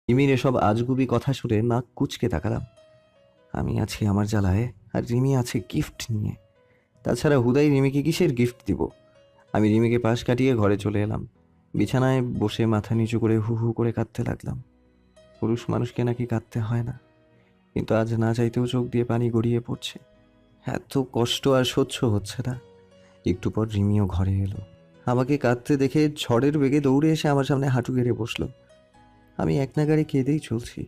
রিমির এসব আজগুবি কথা শুনে নাক কুঁচকে তাকালাম। আমি আছি আমার জ্বালায়, আর রিমি আছে গিফট নিয়ে। তাছাড়া হুদাই রিমিকে কিসের গিফট দিব? আমি রিমিকে পাশ কাটিয়ে ঘরে চলে এলাম। বিছানায় বসে মাথা নিচু করে হু হু করে কাঁদতে লাগলাম। পুরুষ মানুষকে নাকি কাঁদতে হয় না, কিন্তু আজ না চাইতেও চোখ দিয়ে পানি গড়িয়ে পড়ছে। এত কষ্ট আর সহ্য হচ্ছে না। একটু পর রিমিও ঘরে এলো। আমাকে কাঁদতে দেখে ঝড়ের বেগে দৌড়ে এসে আমার সামনে হাঁটু গেড়ে বসলো। আমি এক নাগাড়ে কেঁদেই চলছি।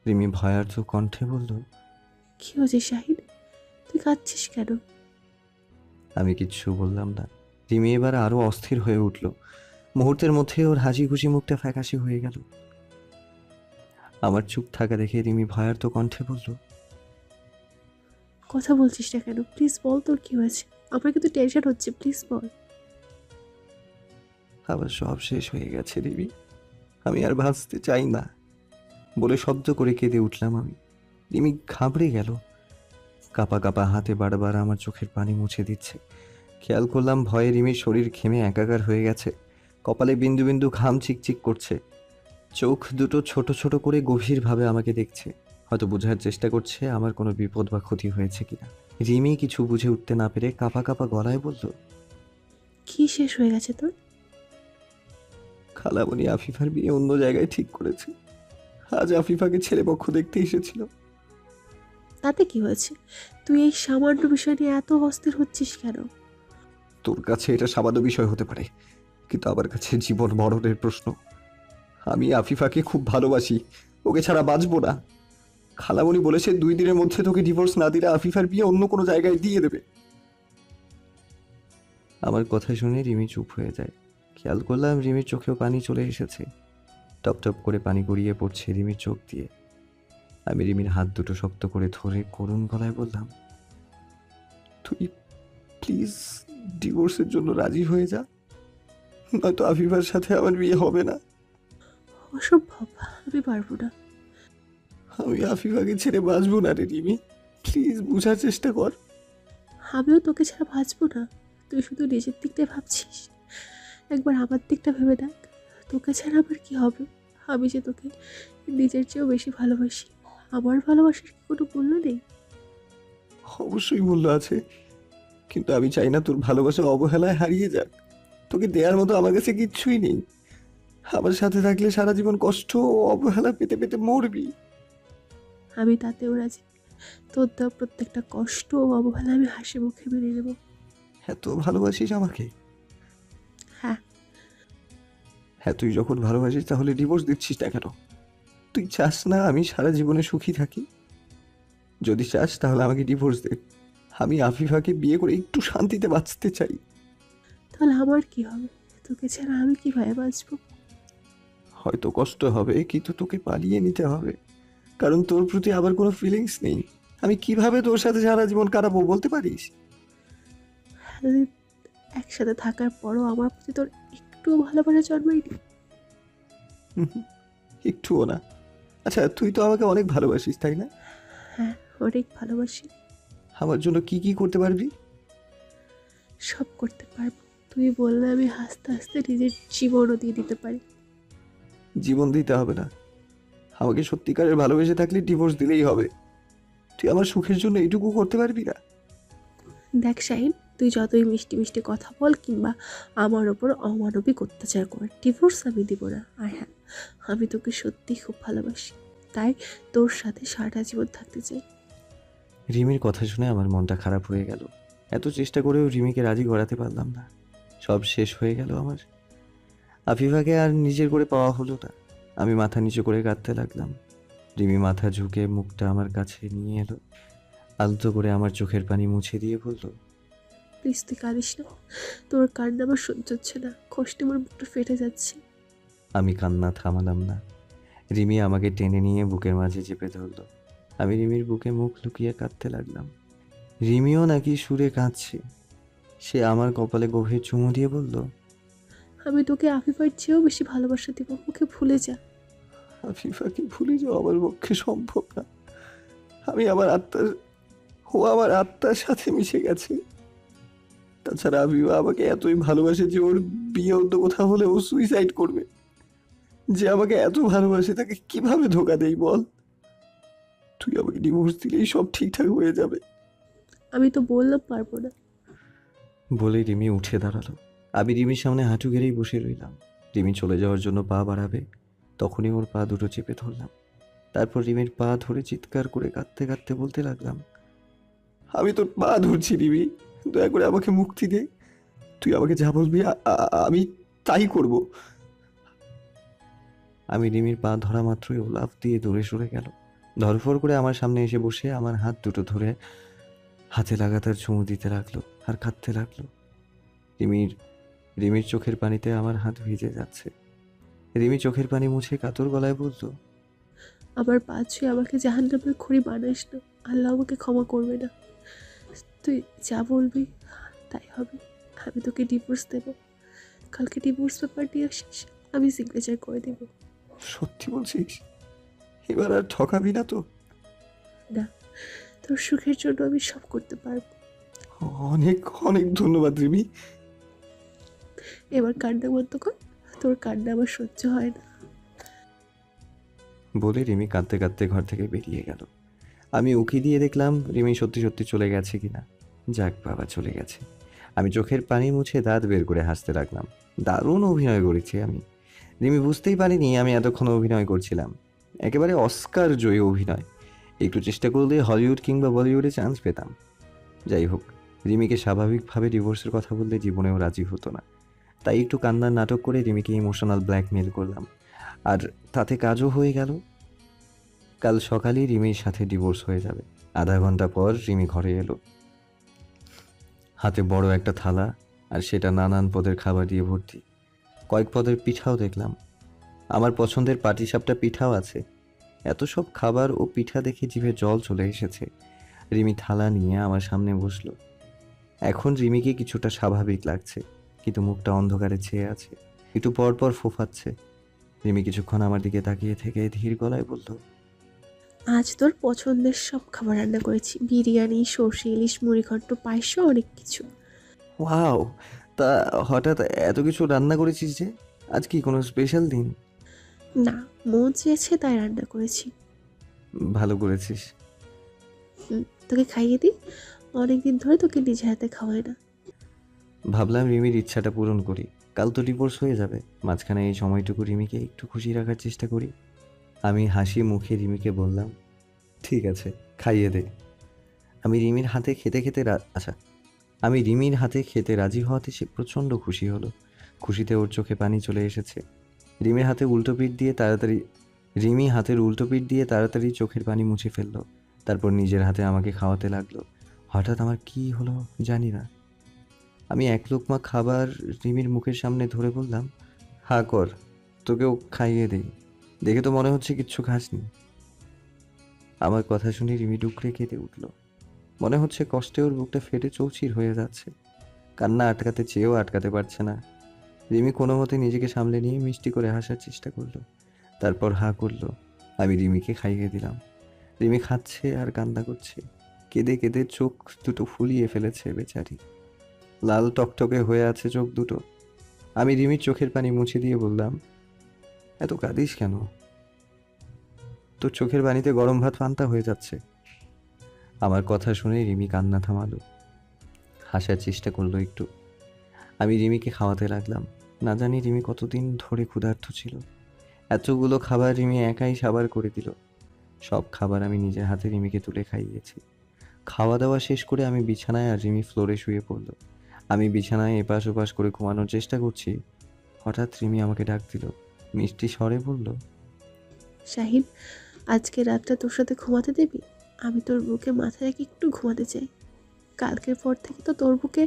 রিমি ভয়ার্থ কণ্ঠে বলল, কি হয়েছে শাহিন? তুই কাঁদছিস কেন? আমি কিচ্ছু বললাম না। রিমি এবার আরো অস্থির হয়ে উঠল। মুহূর্তের মধ্যে ওর হাসি খুশি মুখটা ফ্যাকাশে হয়ে গেল। আমার চুপ থাকা দেখে রিমি ভয়ার্থ কণ্ঠে বলল, কথা বলছিস না কেন? প্লিজ বল তোর কি হয়েছে। আমার কিন্তু টেনশন হচ্ছে, প্লিজ বল। আবার সব শেষ হয়ে গেছে রিমি, আমি আর বাঁচতে চাই না বলে শব্দ করে কেঁদে উঠলাম আমি। রিমি ঘাবড়ে গেল। কাপা কাপা হাতে বারবার আমার চোখের পানি মুছে দিচ্ছে। খেয়াল করলাম ভয়ে রিমির শরীর ঘেমে একাকার হয়ে গেছে। কপালে বিন্দু বিন্দু ঘাম চিকচিক করছে। চোখ দুটো ছোট ছোট করে গভীরভাবে আমাকে দেখছে, হয়তো বোঝার চেষ্টা করছে আমার কোনো বিপদ বা ক্ষতি হয়েছে কিনা। রিমি কিছু বুঝে উঠতে না পেরে কাঁপা কাঁপা গলায় বলল, কি শেষ হয়ে গেছে তোর? খালামণি আফিফার বিয়ে অন্য জায়গায় ঠিক করেছে। আজ আফিফাকে ছেলে পক্ষ দেখতে এসেছিল। তাতে কি হয়েছে? তুই এই সামান্য বিষয় নিয়ে এত অস্থির হচ্ছিস কেন? তোর কাছে এটা সামান্য বিষয় হতে পারে, কিন্তু আমার কাছে জীবন মরণের প্রশ্ন। আমি আফিফাকে খুব ভালোবাসি, ওকে ছাড়া বাঁচবো না। খালামণি বলেছে 2 দিনের মধ্যে তোকে ডিভোর্স না দিলে আফিফার বিয়ে অন্য কোনো জায়গায় দিয়ে দেবে। আমার কথা শুনে রিমি চুপ হয়ে যায়। খেয়াল করলাম রিমির চোখেও পানি চলে এসেছে। টপ টপ করে পানি গড়িয়ে পড়ছে রিমির চোখ দিয়ে। আমি রিমির হাত দুটো শক্ত করে ধরে করুণ গলায় বললাম, তুই প্লিজ ডিভোর্সের জন্য রাজি হয়ে যা, নয়তো আফিফার সাথে আমার বিয়ে হবে না। অসম্ভব, আমি পারবো না। আমি আফিফাকে ছেড়ে বাঁচবো না রে রিমি, প্লিজ বোঝার চেষ্টা কর। আমিও তোকে ছাড়া বাঁচবো না। তুই শুধু নিজের দিকটাই ভাবছিস, একবার আমার দিকটা ভেবে দেখ। তোকে ছাড়া আমার কি হবে? আমি যে তোকে নিজের চেয়েও বেশি ভালোবাসি। আমার ভালোবাসার কি কোনো মূল্য নেই? অবশ্যই মূল্য আছে, কিন্তু আমি চাই না তোর ভালোবাসা অবহেলায় হারিয়ে যাক। তোকে দেওয়ার মতো আমার কাছে কিচ্ছুই নেই। আমার সাথে থাকলে সারা জীবন কষ্ট ও অবহেলা পেতে পেতে মরবি। আমি তাতেও রাজি। তোর দেওয়া প্রত্যেকটা কষ্ট ও অবহেলা আমি হাসি মুখে মেনে নেব। এত ভালোবাসিস আমাকে? হ্যাঁ। হ্যাঁ, তুই যখন ভালোবাসিস তাহলে ডিভোর্স দিচ্ছিস না কেন? তুই চাস না আমি সারা জীবনে সুখী থাকি? যদি চাস তাহলে আমাকে ডিভোর্স দে। আমি আফিফাকে বিয়ে করে একটু শান্তিতে বাঁচতে চাই। তাহলে আমার কি হবে? তোকে ছাড়া আমি কিভাবে বাঁচবো? হয়তো কষ্ট হবে, কিন্তু তোকে পালিয়ে নিতে হবে, কারণ তোর প্রতি আবার কোনো ফিলিংস নেই। আমি কিভাবে তোর সাথে সারা জীবন কাটাবো বলতে পারিস? এতদিন একসাথে থাকার পরও আমার প্রতি তোর একটুও ভালোবাসা জন্মায়নি? হুম, একটুও না। আচ্ছা, তুই তো আমাকে অনেক ভালোবাসিস, তাই না? হ্যাঁ, অনেক ভালোবাসি। আমার জন্য কি কি করতে পারবি? সব করতে পারবো। তুই বললে আমি হাসতে হাসতে নিজের জীবনও দিয়ে দিতে পারি। জীবন দিতে হবে না, আমাকে সত্যিকারের ভালোবেসে থাকলে ডিভোর্স দিলেই হবে। তুই আমার সুখের জন্য এইটুকু করতে পারবি না? দেখ শাহিন, তুই যতই মিষ্টি মিষ্টি কথা বল কিংবা আমার ওপর অমানবিক অত্যাচার কর, ডিভোর্স আমি দিব না। আর হ্যাঁ, আমি তোকে সত্যিই খুব ভালোবাসি, তাই তোর সাথে সারাটা জীবন থাকতে চাই। রিমির কথা শুনে আমার মনটা খারাপ হয়ে গেল। এত চেষ্টা করেও রিমিকে রাজি করাতে পারলাম না। সব শেষ হয়ে গেল আমার। আফিফাকে আর নিজের করে পাওয়া হলো না। আমি মাথা নিচু করে কাঁদতে লাগলাম। রিমি মাথা ঝুঁকে মুখটা আমার কাছে নিয়ে এলো, আলতো করে আমার চোখের পানি মুছে দিয়ে বলল, প্লিজ তুই কাঁদিস না। তোর কান্না আমার সহ্য হচ্ছে না, কষ্টে আমার বুকটা ফেটে যাচ্ছে। আমি কান্না থামালাম না। রিমি আমাকে টেনে নিয়ে বুকের মাঝে চেপে ধরলো। আমি রিমির বুকে মুখ লুকিয়ে কাঁদতে লাগলাম। রিমিও নাকি সুরে কাঁদছে। সে আমার কপালে গভীর চুমু দিয়ে বলল, আমি তোকে আফিফার চেয়েও বেশি ভালোবাসা দিব, ওকে ভুলে যা। আফিফাকে ভুলে যাওয়া আমার পক্ষে সম্ভব না। আমি আমার আত্মার ও আমার আত্মার সাথে মিশে গেছে। তাছাড়া আফিফা আমাকে এতই ভালোবাসে যে ওর বিয়ে অন্য কোথাও হলে ও সুইসাইড করবে। যে আমাকে এত ভালোবাসে তাকে কিভাবে ধোকা দেই বল? তুই আমাকে ডিভোর্স দিলেই সব ঠিকঠাক হয়ে যাবে। আমি তো বললাম পারবো না। বলে রিমি উঠে দাঁড়ালো। আমি রিমির সামনে হাঁটু গেড়েই বসে রইলাম। রিমি চলে যাওয়ার জন্য পা বাড়াবে, তখনই ওর পা দুটো চেপে ধরলাম। তারপর রিমির পা ধরে চিৎকার করে কাঁদতে কাঁদতে বলতে লাগলাম, আমি তোর পা ধরছি রিমি, দয়া করে আমাকে মুক্তি দে। তুই আমাকে যা বলবি আমি তাই করব। আমি রিমির পা ধরা মাত্রই ও লাফ দিয়ে দূরে সরে গেল। ধরফর করে আমার সামনে এসে বসে আমার হাত দুটো ধরে হাতে লাগাতার চুমু দিতে লাগলো আর কাঁদতে লাগলো। রিমির রিমির চোখের পানিতে আমার হাত ভিজে যাচ্ছে। রিমি চোখের পানি মুছে কাতর গলায় বলল, আমার পা ছুঁয়ে আমাকে জাহান্নামের খড়ি বানাইস না। আল্লাহ আমাকে ক্ষমা করবে না। তুই যা বলবি তাই হবে। আমি তোকে ডিভোর্স দেব। কালকে ডিভোর্স পেপার নিয়ে আসিস, আমি সিগনেচার করে দেব। সত্যি বলছিস? এবার আর ঠকাবি না তো? না, তোর সুখের জন্য আমি সব করতে পারবো। অনেক অনেক ধন্যবাদ রিমি। এবার কান্না বন্ধ কর, তোর কান্না আমার সহ্য হয় না। বলে রিমি কাঁদতে কাঁদতে ঘর থেকে বেরিয়ে গেল। আমি উকি দিয়ে দেখলাম রিমি সত্যি সত্যি চলে গেছে কিনা। যাক বাবা, চলে গেছে। আমি চোখের পানি মুছে দাঁত বের করে হাসতে লাগলাম। দারুণ অভিনয় করেছি আমি। রিমি বুঝতেই পারিনি আমি এতক্ষণ অভিনয় করছিলাম। একেবারে অস্কার জয়ী অভিনয়। একটু চেষ্টা করলে হলিউড কিংবা বলিউডে চান্স পেতাম। যাই হোক, রিমিকে স্বাভাবিকভাবে ডিভোর্সের কথা বললে জীবনেও রাজি হতো না। তাই একটু কান্নার নাটক করে রিমিকে ইমোশনাল ব্ল্যাকমেল করলাম। আর তাতে কাজও হয়ে গেল। কাল সকালেই রিমির সাথে ডিভোর্স হয়ে যাবে। আধা ঘন্টা পর রিমি ঘরে এলো। হাতে বড় একটা থালা, আর সেটা নানান পদের খাবার দিয়ে ভর্তি। কয়েক পদের পিঠাও দেখলাম। আমার পছন্দের পাটিসাপটা পিঠাও আছে। এত সব খাবার ও পিঠা দেখে জিভে জল চলে এসেছে। রিমি থালা নিয়ে আমার সামনে বসলো। এখন রিমিকে কিছুটা স্বাভাবিক লাগছে, কিন্তু মুখটা অন্ধকারে ছেয়ে আছে। একটু পর পর ফোফাচ্ছে। রিমি কিছুক্ষণ আমার দিকে তাকিয়ে থেকে ধীর গলায় বলল, আজ তোর পছন্দের সব খাবার রান্না করেছি। বিরিয়ানি, সর্ষে ইলিশ, মুড়িঘণ্ট, পায়েস, অনেক কিছু। ওয়াও! তা হঠাৎ এত কিছু রান্না করেছিস যে? আজ কি কোনো স্পেশাল দিন? না, মন চেয়েছে তাই রান্না করেছি। ভালো করেছিস। তোকে খাইয়ে দিই। অনেকদিন ধরে তোকে নিজে হাতে খাওয়াই না। ভাবলাম রিমির ইচ্ছাটা পূরণ করি। কাল তো ডিভোর্স হয়ে যাবে। মাঝখানে এই সময়টুকু রিমিকে একটু খুশি রাখার চেষ্টা করি। আমি হাসি মুখে রিমিকে বললাম, ঠিক আছে, খাইয়ে দে। আমি রিমির হাতে খেতে খেতে আচ্ছা আমি রিমির হাতে খেতে রাজি হওয়াতে সে প্রচণ্ড খুশি হলো। খুশিতে ওর চোখে পানি চলে এসেছে। রিমির হাতে উল্টো পিঠ দিয়ে তাড়াতাড়ি রিমি হাতের উল্টো পিঠ দিয়ে তাড়াতাড়ি চোখের পানি মুছে ফেললো। তারপর নিজের হাতে আমাকে খাওয়াতে লাগলো। হঠাৎ আমার কি হলো জানি না। আমি এক লোকমা খাবার রিমির মুখের সামনে ধরে বললাম, হা কর, তোকেও খাইয়ে দেই। দেখে তো মনে হচ্ছে কিচ্ছু খাসনি। আমার কথা শুনে রিমি ডুকরে কেঁদে উঠল। মনে হচ্ছে কষ্টে ওর বুকটা ফেটে চৌচির হয়ে যাচ্ছে। কান্না আটকাতে চেয়েও আটকাতে পারছে না। রিমি কোনো মতে নিজেকে সামলে নিয়ে মিষ্টি করে হাসার চেষ্টা করলো। তারপর হা করলো। আমি রিমিকে খাইয়ে দিলাম। রিমি খাচ্ছে আর কান্না করছে। কেঁদে কেঁদে চোখ দুটো ফুলিয়ে ফেলেছে বেচারি। লাল টকটকে হয়ে আছে চোখ দুটো। আমি রিমির চোখের পানি মুছে দিয়ে বললাম, এত কাঁদিস কেন? তোর চোখের পানিতে গরম ভাত পান্তা হয়ে যাচ্ছে। আমার কথা শুনে রিমি কান্না থামালো। হাসার চেষ্টা করলো একটু। আমি রিমিকে খাওয়াতে লাগলাম। না জানি রিমি কতদিন ধরে ক্ষুধার্ত ছিল। এতগুলো খাবার রিমি একাই সাবার করে দিল। সব খাবার আমি নিজের হাতে রিমিকে তুলে খাইয়েছি। খাওয়া দাওয়া শেষ করে আমি বিছানায় আর রিমি ফ্লোরে শুয়ে পড়ল। আমি বিছানায় এপাশ ওপাশ করে ঘুমানোর চেষ্টা করছি। হঠাৎ রিমি আমাকে ডাক দিল। মিষ্টি স্বরে বলল, শাহিন, আজকে রাতটা তোর সাথে ঘুমাতে দিবি? আমি তোর বুকে মাথা রেখে একটু ঘুমাতে চাই। কালকের পর থেকে তো তোর বুকে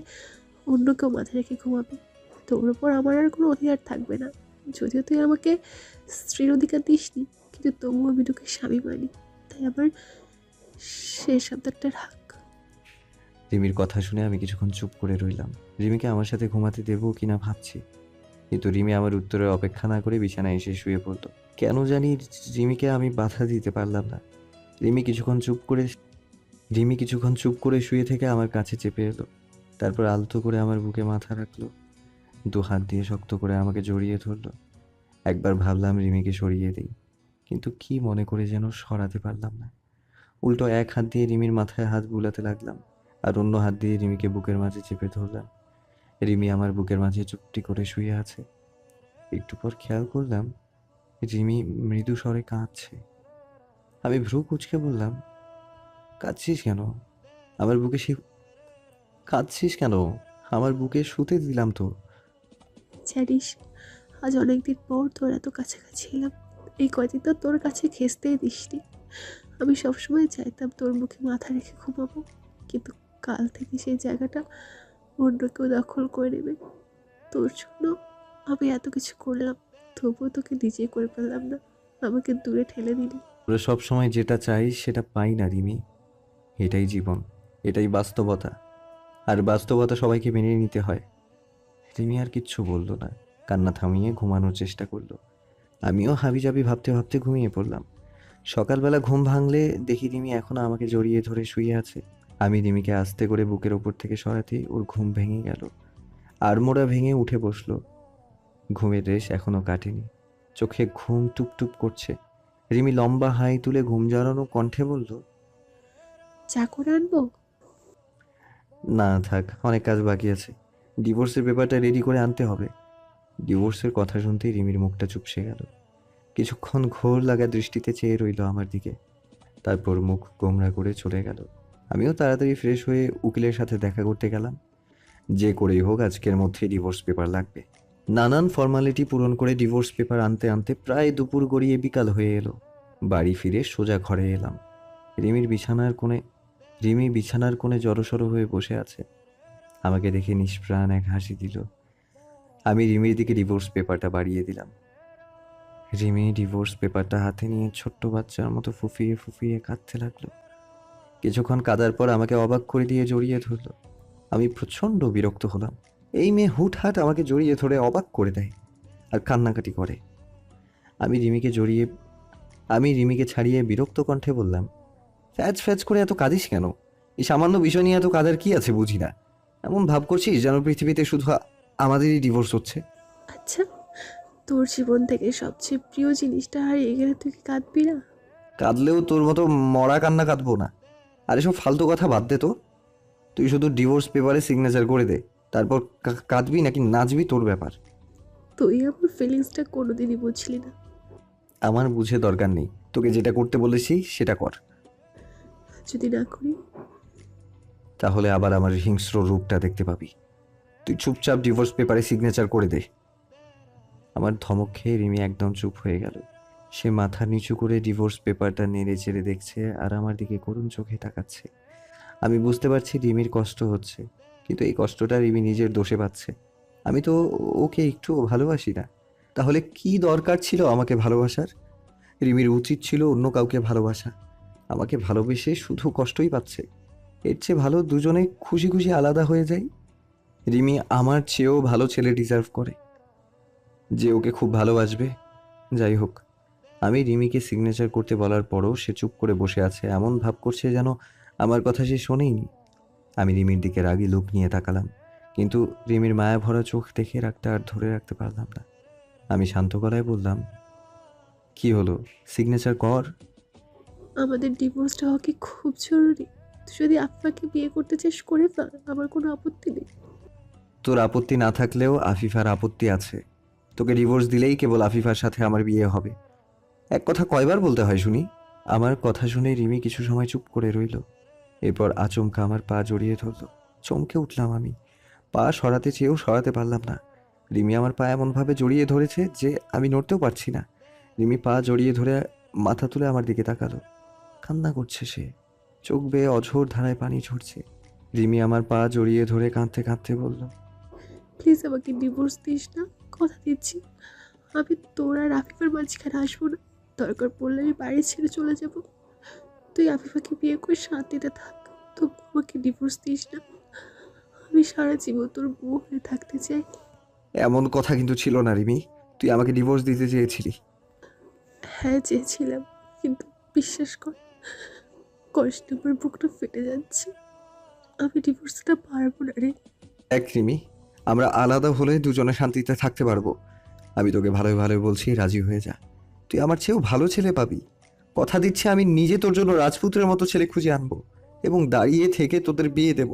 অন্য কেউ মাথা রেখে ঘুমাবে। তোর উপর আমার আর কোনো অধিকার থাকবে না। যদিও তুই আমাকে স্ত্রীর অধিকার দিসনি, কিন্তু তবুও আমি তোকে স্বামী মানি। তাই আমার শেষ আবদারটা রাখ। রিমির কথা শুনে আমি কিছুক্ষণ চুপ করে রইলাম। রিমিকে আমার সাথে ঘুমাতে দেবো কিনা ভাবছি, কিন্তু রিমি আমার উত্তরের অপেক্ষা না করে বিছানায় এসে শুয়ে পড়ল। কেন জানি রিমিকে আমি বাধা দিতে পারলাম না। রিমি কিছুক্ষণ চুপ করে শুয়ে থেকে আমার কাছে চেপে এলো। তারপর আলতো করে আমার বুকে মাথা রাখলো। দু হাত দিয়ে শক্ত করে আমাকে জড়িয়ে ধরলো। একবার ভাবলাম রিমিকে সরিয়ে দিই, কিন্তু কি মনে করে যেন সরাতে পারলাম না। উল্টো এক হাত দিয়ে রিমির মাথায় হাত বুলাতে লাগলাম, আর অন্য হাত দিয়ে রিমিকে বুকের মাঝে চেপে ধরলাম। রিমি আমার বুকের মাঝে চুপটি করে শুয়ে আছে। একটু পর খেয়াল করলাম রিমি মৃদু স্বরে কাঁদছে। আমি ভ্রু কুঁচকে বললাম, কাঁদছিস কেন? আমার বুকে সে কাঁদছিস কেন? আমার বুকে শুতে দিলাম তো। জানিস, আজ অনেকদিন পর তোর এত কাছাকাছি এলাম। এই কয়দিন তো তোর কাছে ঘেঁষতেই দিসনি। আমি সবসময় চাইতাম তোর মুখে মাথা রেখে ঘুমাবো, কিন্তু কাল থেকে সেই জায়গাটা অন্য কেউ দখল করে নেবে। তোর জন্য আমি এত কিছু করলাম, তবুও তোকে নিজে করে পেলাম না, আমাকে দূরে ঠেলে দিলি। আমরা সব সময় যেটা চাই সেটা পাই না রিমি। এটাই জীবন, এটাই বাস্তবতা। আর বাস্তবতা সবাইকে মেনে নিতে হয়। রিমি আর কিচ্ছু বলল না, কান্না থামিয়ে ঘুমানোর চেষ্টা করলো। আমিও হাবিজাবি ভাবতে ভাবতে ঘুমিয়ে পড়লাম। সকালবেলা ঘুম ভাঙলে দেখি রিমি এখনো আমাকে জড়িয়ে ধরে শুয়ে আছে। আমি রিমিকে আস্তে করে বুকের ওপর থেকে সরাতেই ওর ঘুম ভেঙে গেল। আড়মোড়া ভেঙে উঠে বসলো। ঘুমের রেশ এখনো কাটেনি, চোখে ঘুম টুপটুপ করছে। রিমি লম্বা হাই তুলে ঘুম জড়ানো কণ্ঠে বলল, চা করে আনবো? না থাক, অনেক কাজ বাকি আছে। ডিভোর্সের পেপারটা রেডি করে আনতে হবে। ডিভোর্সের কথা শুনতেই রিমির মুখটা চুপসে গেল। কিছুক্ষণ ঘোর লাগা দৃষ্টিতে চেয়ে রইল আমার দিকে, তারপর মুখ গোমড়া করে চলে গেল। আমিও তাড়াতাড়ি ফ্রেশ হয়ে উকিলের সাথে দেখা করতে গেলাম। যে করেই হোক আজকের মধ্যেই ডিভোর্স পেপার লাগবে। নানান ফর্মালিটি পূরণ করে ডিভোর্স পেপার আনতে আনতে প্রায় দুপুর গড়িয়ে বিকাল হয়ে এলো। বাড়ি ফিরে সোজা ঘরে এলাম। রিমির বিছানার কোণে রিমি বিছানার কোণে জড়সড় হয়ে বসে আছে। আমাকে দেখে নিষ্প্রাণ এক হাসি দিল। আমি রিমির দিকে ডিভোর্স পেপারটা বাড়িয়ে দিলাম। রিমি ডিভোর্স পেপারটা হাতে নিয়ে ছোট্ট বাচ্চার মতো ফুফিয়ে ফুফিয়ে কাঁদতে লাগলো। কিছুক্ষণ কাঁদার পর আমাকে অবাক করে দিয়ে জড়িয়ে ধরলো। আমি প্রচণ্ড বিরক্ত হলাম। এই মেয়ে হুটহাট আমাকে জড়িয়ে ধরে অবাক করে দেয় আর কান্নাকাটি করে। আমি রিমিকে জড়িয়ে আমি রিমিকে ছাড়িয়ে বিরক্ত কণ্ঠে বললাম, ফ্যাচ ফ্যাচ করে এত কাঁদিস কেন? এই সামান্য বিষয় নিয়ে এত কাঁদার কি আছে বুঝি না। এমন ভাব করছিস যেন পৃথিবীতে শুধু আমাদেরই ডিভোর্স হচ্ছে। আচ্ছা, তোর জীবন থেকে সবচেয়ে প্রিয় জিনিসটা হারিয়ে গেলে তুই কি কাঁদবি না? কাঁদলেও তোর মতো মরা কান্না কাঁদবো না। আর এসব ফালতু কথা বাদ দে তো। তুই শুধু ডিভোর্স পেপারে সিগনেচার করে দে, তারপর কাঁদবি নাকি নাচবি তোর ব্যাপার। তুই আমার ফিলিংসটা কোনোদিনই বুঝলি না। আমার বুঝে দরকার নেই, তোকে যেটা করতে বলেছি সেটা কর। যদি না করি? তাহলে আবার আমার হিংস্র রূপটা দেখতে পাবি। তুই চুপচাপ ডিভোর্স পেপারে সিগনেচার করে দে। আমার ধমক খেয়ে রিমি একদম চুপ হয়ে গেল। সে মাথা নিচু করে ডিভোর্স পেপারটা নেড়ে চেড়ে দেখছে আর আমার দিকে করুণ চোখে তাকাচ্ছে। আমি বুঝতে পারছি রিমির কষ্ট হচ্ছে, কিন্তু এই কষ্টটা রিমি নিজের দোষে পাচ্ছে। আমি তো ওকে একটু ভালোবাসি না। তাহলে কি দরকার ছিল আমাকে ভালোবাসার? রিমির উচিত ছিল অন্য কাউকে ভালোবাসা। আমাকে ভালোবেসে শুধু কষ্টই পাচ্ছে। এর চেয়ে ভালো দুজনে খুশি খুশি আলাদা হয়ে যাই। রিমি আমার চেয়েও ভালো ছেলে ডিজার্ভ করে, যে ওকে খুব ভালোবাসবে। যাই হোক, আমি রিমিকে সিগনেচার করতে বলার পরও সে চুপ করে বসে আছে, এমন ভাব করছে যেন আমার কথা সে শোনেইনি। আমি রিমির দিকে রাগী লুক নিয়ে তাকালাম, কিন্তু রিমির মায়া ভরা চোখ দেখে রাগটা আর ধরে রাখতে পারলাম না। আমি শান্ত গলায় বললাম, কি হলো, সিগনেচার কর। আমাদের ডিভোর্সটা হওয়া কি খুব জরুরি? তুই যদি আফাকে বিয়ে করতে চাস করে ফেল, আমার কোনো আপত্তি নেই। তোর আপত্তি না থাকলেও আফিফার আপত্তি আছে। তোকে ডিভোর্স দিলেই কেবল আফিফার সাথে আমার বিয়ে হবে। এক কথা কয়বার বলতে হয় শুনি? আমার কথা শুনে রিমি কিছু সময় চুপ করে রইল। এরপর আচমকা আমার পা জড়িয়ে ধরলো। চমকে উঠলাম আমি। পা সরাতে চেয়েও সরাতে পারলাম না। রিমি আমার পা এমনভাবে জড়িয়ে ধরেছে যে আমি নড়তেও পারছি না। রিমি পা জড়িয়ে ধরে মাথা তুলে আমার দিকে তাকালো। কান্না করছে সে, চোখ বেয়ে অঝোর ধারায় পানি ঝরছে। রিমি আমার পা জড়িয়ে ধরে কাঁদতে কাঁদতে বলল, প্লিজ আমাকে ডিভোর্স দিস না, কথা দিচ্ছি। আমি তোর আর আফিফার মাঝখানে আসবো না। দরকার পড়লে আমি বাড়ি ছেড়ে চলে যাব। তুই আফিফাকে বিয়ে করে শান্তিতে থাক, তবু আমাকে ডিভোর্স দিস না। আমি সারা জীবন তোর বউ হয়ে থাকতে চাই। এমন কথা কিন্তু ছিল না রিমি। তুই আমাকে ডিভোর্স দিতে চেয়েছিলি। হ্যাঁ, চেয়েছিলাম, কিন্তু বিশ্বাস কর, কষ্ট আমার বুকটা ফেটে যাচ্ছে। আমি ডিভোর্সটা পারবো না রে। এক রিমি, আমরা আলাদা হলে দুজনে শান্তিতে থাকতে পারবো, আমি তোকে ভালোই ভালোই বলছি, রাজি হয়ে যা। তুই আমার চেয়েও ভালো ছেলে পাবি। কথা দিচ্ছি আমি নিজে তোর জন্য রাজপুত্রের মতো ছেলে খুঁজে আনবো এবং দাঁড়িয়ে থেকে তোদের বিয়ে দেব।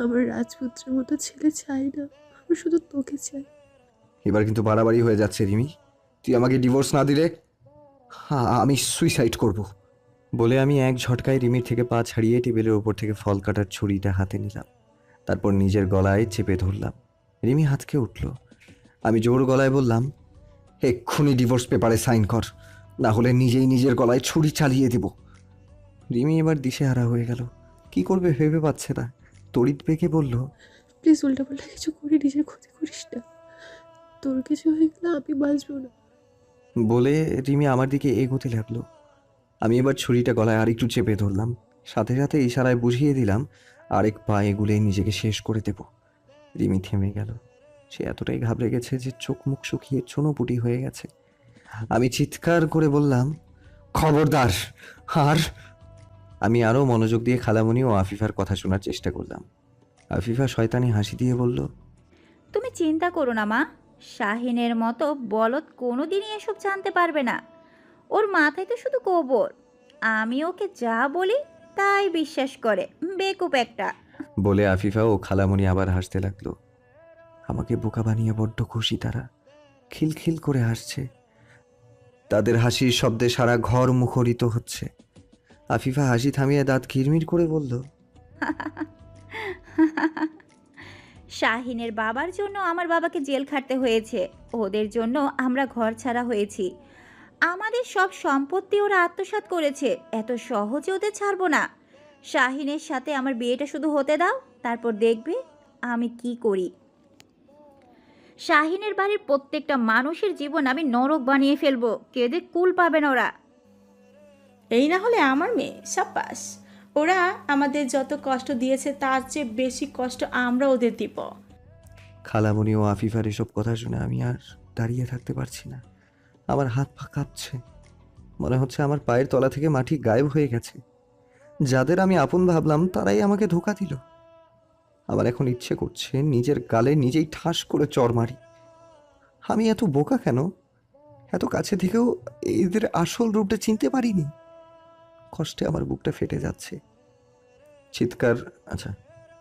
আমার রাজপুত্রের মতো ছেলে চাই না, আমি শুধু তোকে চাই। এবার কিন্তু বাড়াবাড়ি হয়ে যাচ্ছে রিমি। তুই আমাকে ডিভোর্স না দিলে আমি সুইসাইড করব। বলে আমি এক ঝটকায় রিমির থেকে পা ছাড়িয়ে টেবিলের ওপর থেকে ফল কাটার ছুরিটা হাতে নিলাম। তারপর নিজের গলায় চেপে ধরলাম। রিমি হাতকে উঠল। আমি জোর গলায় বললাম, এক্ষুনি ডিভোর্স পেপারে সাইন কর, না হলে নিজেই নিজের গলায় ছুরি চালিয়ে দেব। রিমি এবার দিশেহারা হয়ে গেল। কি করবে ভেবে পাচ্ছে না। তড়িৎ বেগে বলল, প্লিজ উল্টাপাল্টা কিছু করে নিজের ক্ষতি করিস না, তোর কিছু হয়ে গেলে আমি বাঁচবো না। বলে রিমি আমার দিকে এগোতে লাগলো। আমি এবার ছুরিটা গলায় আরেকটু চেপে ধরলাম। সাথে সাথে ইশারায় বুঝিয়ে দিলাম আরেক পা এগুলে নিজেকে শেষ করে দেব। রিমি থেমে গেল। সে এতটাই ঘাবড়ে গেছে যে চোখ মুখ শুকিয়ে চুনোপুটি হয়ে গেছে। আমি চিৎকার করে বললাম, খবরদার। আর আমি আরও মনোযোগ দিয়ে খালামণি ও আফিফার কথা শোনার চেষ্টা করলাম। আফিফা শয়তানি হাসি দিয়ে বলল, তুমি চিন্তা করো না মা, শাহিনের মতো বলদ কোনোদিনই এসব জানতে পারবে না। ওর মাথায় তো শুধু গোবর। আমি ওকে যা বলি তাই বিশ্বাস করে, বেকুব একটা। বলে আফিফা ও খালামণি আবার হাসতে লাগলো। আমাকে বোকা বানিয়ে বড্ড খুশি তারা। খিলখিল করে হাসছে। তাদের হাসির শব্দে সারা ঘর মুখরিত হচ্ছে। আফিফা হাসি থামিয়ে দাঁত কিরমির করে বলল, শাহিনের বাবার জন্য আমার বাবাকে জেল খাটতে হয়েছে, ওদের জন্য আমরা ঘর ছাড়া হয়েছি। আমাদের সব সম্পত্তি ওরা আত্মসাৎ করেছে, এত সহজে ওদের ছাড়বো না। শাহিনের সাথে আমার বিয়েটা শুধু হতে দাও, তারপর দেখবে আমি কি করি। শাহিনের বাড়ির প্রত্যেকটা মানুষের জীবন আমি নরক বানিয়ে ফেলবো, কেঁদে কুল পাবেন ওরা। এই না হলে আমার মেয়ে সাব্বাস। ওরা আমাদের যত কষ্ট দিয়েছে তার চেয়ে বেশি কষ্ট আমরা ওদের দিব। খালামণি ও আফিফার এসব কথা শুনে আমি আর দাঁড়িয়ে থাকতে পারছি না। আমার হাত পা কাঁপছে। মনে হচ্ছে আমার পায়ের তলা থেকে মাটি গায়েব হয়ে গেছে। যাদের আমি আপন ভাবলাম তারাই আমাকে ধোঁকা দিল। আমার এখন ইচ্ছে করছে নিজের গালে নিজেই ঠাস করে চড় মারি। আমি এত বোকা কেন? এত কাছে থেকেও এদের আসল রূপটা চিনতে পারিনি। কষ্টে আমার বুকটা ফেটে যাচ্ছে। চিৎকার আচ্ছা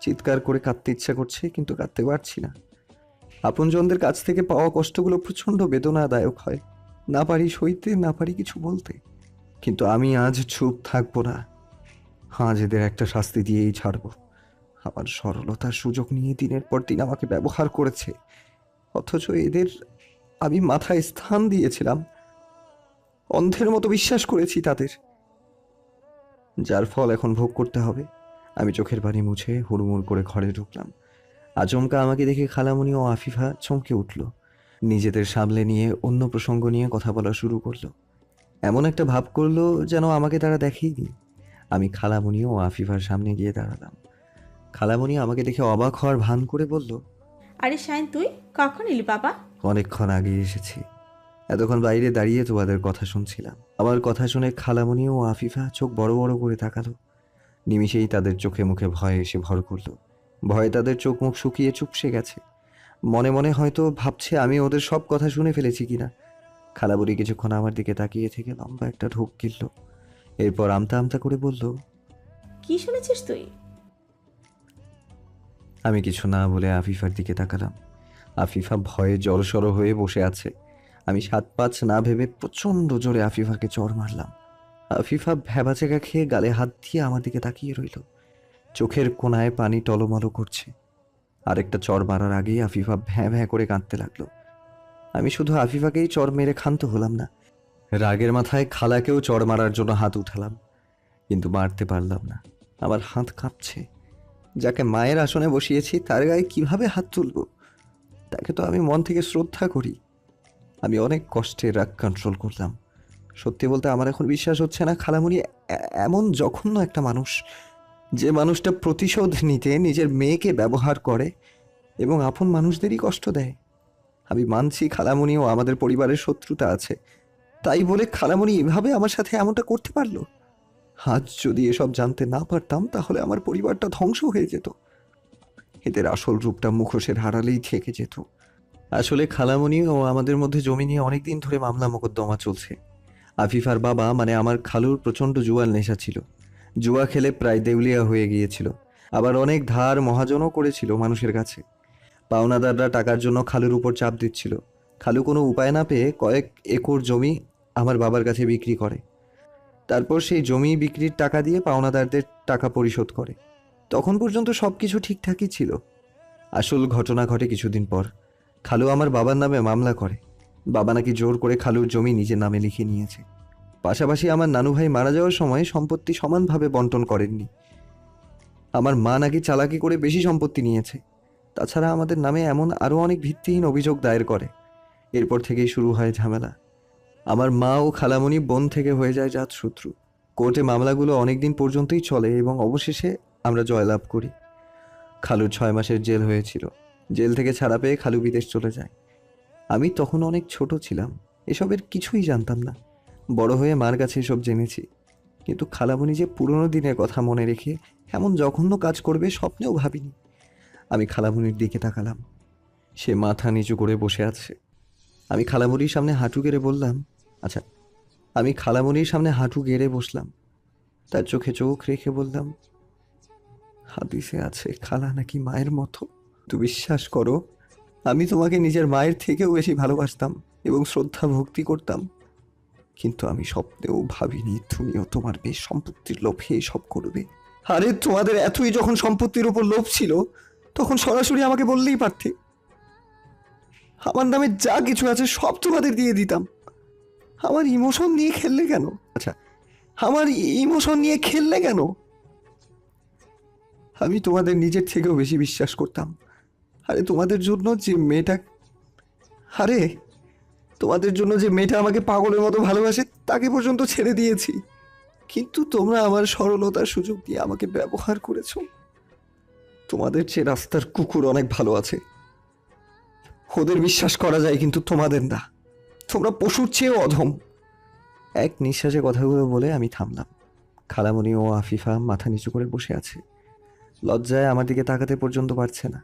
চিৎকার করে কাঁদতে ইচ্ছা করছে, কিন্তু কাঁদতে পারছি না। আপনজনদের কাছ থেকে পাওয়া কষ্টগুলো প্রচণ্ড বেদনাদায়ক হয়। না পারি সইতে, না পারি কিছু বলতে। কিন্তু আমি আজ চুপ থাকবো না। আজ এদের একটা শাস্তি দিয়েই ছাড়বো। আমার সরলতার সুযোগ নিয়ে দিনের পর দিন আমাকে ব্যবহার করেছে, অথচ এদের আমি মাথায় স্থান দিয়েছিলাম। অন্ধের মতো বিশ্বাস করেছি তাদের, যার ফল এখন ভোগ করতে হবে। আমি চোখের পানি মুছে হুড়মুড় করে ঘরে ঢুকলাম। আচমকা আমাকে দেখে খালামণি ও আফিফা চমকে উঠল। নিজেদের সামলে নিয়ে অন্য প্রসঙ্গ নিয়ে কথা বলা শুরু করলো। এমন একটা ভাব করলো যেন আমাকে তারা দেখেইনি। আমি খালামণি ও আফিফার সামনে গিয়ে দাঁড়ালাম। খালামণি আমাকে দেখে অবাক হওয়ার ভান করে বলল, আরে শাইন, তুই কখন এলি বাবা? অনেকক্ষণ আগে এসেছি। এতক্ষণ বাইরে দাঁড়িয়ে তোমাদের কথা শুনছিলাম। আমার কথা শুনে খালামণি ও আফিফা চোখ বড় বড় করে তাকালো। নিমিষেই তাদের চোখে মুখে ভয় এসে ভর করলো। ভয়ে তাদের চোখ মুখ শুকিয়ে চুপসে গেছে। মনে মনে হয়তো ভাবছে আমি ওদের সব কথা শুনে ফেলেছি কিনা। খালাবুড়ি কিছুক্ষণ আমার দিকে তাকিয়ে থেকে লম্বা একটা ঢোক গিলল। এরপর আমতা আমতা করে বলল, কি শুনেছিস তুই? আমি কিছু না বলে আফিফার দিকে তাকালাম। আফিফা ভয়ে জড়সড় হয়ে বসে আছে। আমি 7-5 না ভেবে প্রচণ্ড জোরে আফিফাকে চড় মারলাম। আফিফা ভ্যাবাচেকা খেয়ে গালে হাত দিয়ে আমার দিকে তাকিয়ে রইল। চোখের কোণায় পানি টলমলো করছে। আরেকটা চড় মারার আগেই আফিফা ভ্যাঁ ভ্যাঁ করে কাঁদতে লাগলো। আমি শুধু আফিফাকেই চড় মেরে ক্ষান্ত হলাম না, রাগের মাথায় খালাকেও চড় মারার জন্য হাত উঠালাম, কিন্তু মারতে পারলাম না। আমার হাত কাঁপছে। যাকে মায়ের আসনে বসিয়েছি তার গায়ে কিভাবে হাত তুলব? তাকে তো আমি মন থেকে শ্রদ্ধা করি। আমি অনেক কষ্টে রাগ কন্ট্রোল করলাম। সত্যি বলতে আমার এখন বিশ্বাস হচ্ছে না খালামণি এমন জঘন্য একটা মানুষ, যে মানুষটা প্রতিশোধ নিতে নিজের মেয়েকে ব্যবহার করে এবং আপন মানুষদেরই কষ্ট দেয়। আমি মানছি খালামণি ও আমাদের পরিবারের শত্রুতা আছে, তাই বলে খালামণি এভাবে আমার সাথে এমনটা করতে পারলো? আজ যদি এসব জানতে না পারতাম তাহলে আমার পরিবারটা ধ্বংস হয়ে যেত। এদের আসল রূপটা মুখোশের হারালেই থেকে যেত। আসলে খালামণি ও আমাদের মধ্যে জমি নিয়ে অনেক দিন ধরে মামলা মোকদ্দমা চলছে। আফিফার বাবা মানে আমার খালুর প্রচণ্ড জুয়ার নেশা ছিল। জুয়া খেলে প্রায় দেউলিয়া হয়ে গিয়েছিল। আবার অনেক ধার মহাজনও করেছিল মানুষের কাছে। পাওনাদাররা টাকার জন্য খালুর উপর চাপ দিচ্ছিল। খালু কোনো উপায় না পেয়ে কয়েক একর জমি আমার বাবার কাছে বিক্রি করে। তারপর সেই জমি বিক্রির টাকা দিয়ে পাওনাদারদের টাকা পরিশোধ করে। তখন পর্যন্ত সব কিছু ঠিকঠাকই ছিল। আসল ঘটনা ঘটে কিছুদিন পর। খালু আমার বাবার নামে মামলা করে। বাবা নাকি জোর করে খালুর জমি নিজের নামে লিখে নিয়েছে। পাশাপাশি আমার নানু ভাই মারা যাওয়ার সময় সম্পত্তি সমানভাবে বন্টন করেননি। আমার মা নাকি চালাকি করে বেশি সম্পত্তি নিয়েছে। তাছাড়া আমাদের নামে এমন আরও অনেক ভিত্তিহীন অভিযোগ দায়ের করে। এরপর থেকেই শুরু হয় ঝামেলা। আমার মা ও খালামণি বোন থেকে হয়ে যায় জাতশত্রু। কোর্টে মামলাগুলো অনেক দিন পর্যন্তই চলে এবং অবশেষে আমরা জয়লাভ করি। খালুর 6 মাসের জেল হয়েছিল। জেল থেকে ছাড়া পেয়ে খালু বিদেশ চলে যায়। আমি তখন অনেক ছোট ছিলাম, এসবের কিছুই জানতাম না। বড় হয়ে মার কাছে এসব জেনেছি। কিন্তু খালামণি যে পুরনো দিনের কথা মনে রেখে এমন জঘন্য কাজ করবে স্বপ্নেও ভাবিনি। আমি খালামণির দিকে তাকালাম। সে মাথা নিচু করে বসে আছে। আমি খালামণির সামনে হাঁটু গেড়ে বললাম, আচ্ছা, আমি খালামণির সামনে হাঁটু গেড়ে বসলাম। তার চোখে চোখ রেখে বললাম, হাদিসে আছে খালা নাকি মায়ের মতো। তুমি বিশ্বাস করো, আমি তোমাকে নিজের মায়ের থেকেও বেশি ভালোবাসতাম এবং শ্রদ্ধা ভক্তি করতাম। কিন্তু আমি স্বপ্নেও ভাবিনি তুমিও তোমার বেশ সম্পত্তির লোভে এসব করবে। আরে তোমাদের এতই যখন সম্পত্তির উপর লোভ ছিল, তখন সরাসরি আমাকে বললেই পারতে। আমার নামে যা কিছু আছে সব তোমাদের দিয়ে দিতাম। আমার ইমোশন নিয়ে খেললে কেন? আচ্ছা, আমার ইমোশন নিয়ে খেললে কেন? আমি তোমাদের নিজের থেকেও বেশি বিশ্বাস করতাম। আরে তোমাদের জন্য যে মেয়েটা আমাকে পাগলের মতো ভালোবাসে তাকে পর্যন্ত ছেড়ে দিয়েছি। কিন্তু তোমরা আমার সরলতার সুযোগ দিয়ে আমাকে ব্যবহার করেছো। তোমাদের চেয়ে রাস্তার কুকুর অনেক ভালো আছে। ওদের বিশ্বাস করা যায় কিন্তু তোমাদের না। তোমরা পশুর চেয়েও অধম। এক নিঃশ্বাসে কথাগুলো বলে আমি থামলাম। খালামণি ও আফিফা মাথা নিচু করে বসে আছে। লজ্জায় আমার দিকে তাকাতে পর্যন্ত পারছে না।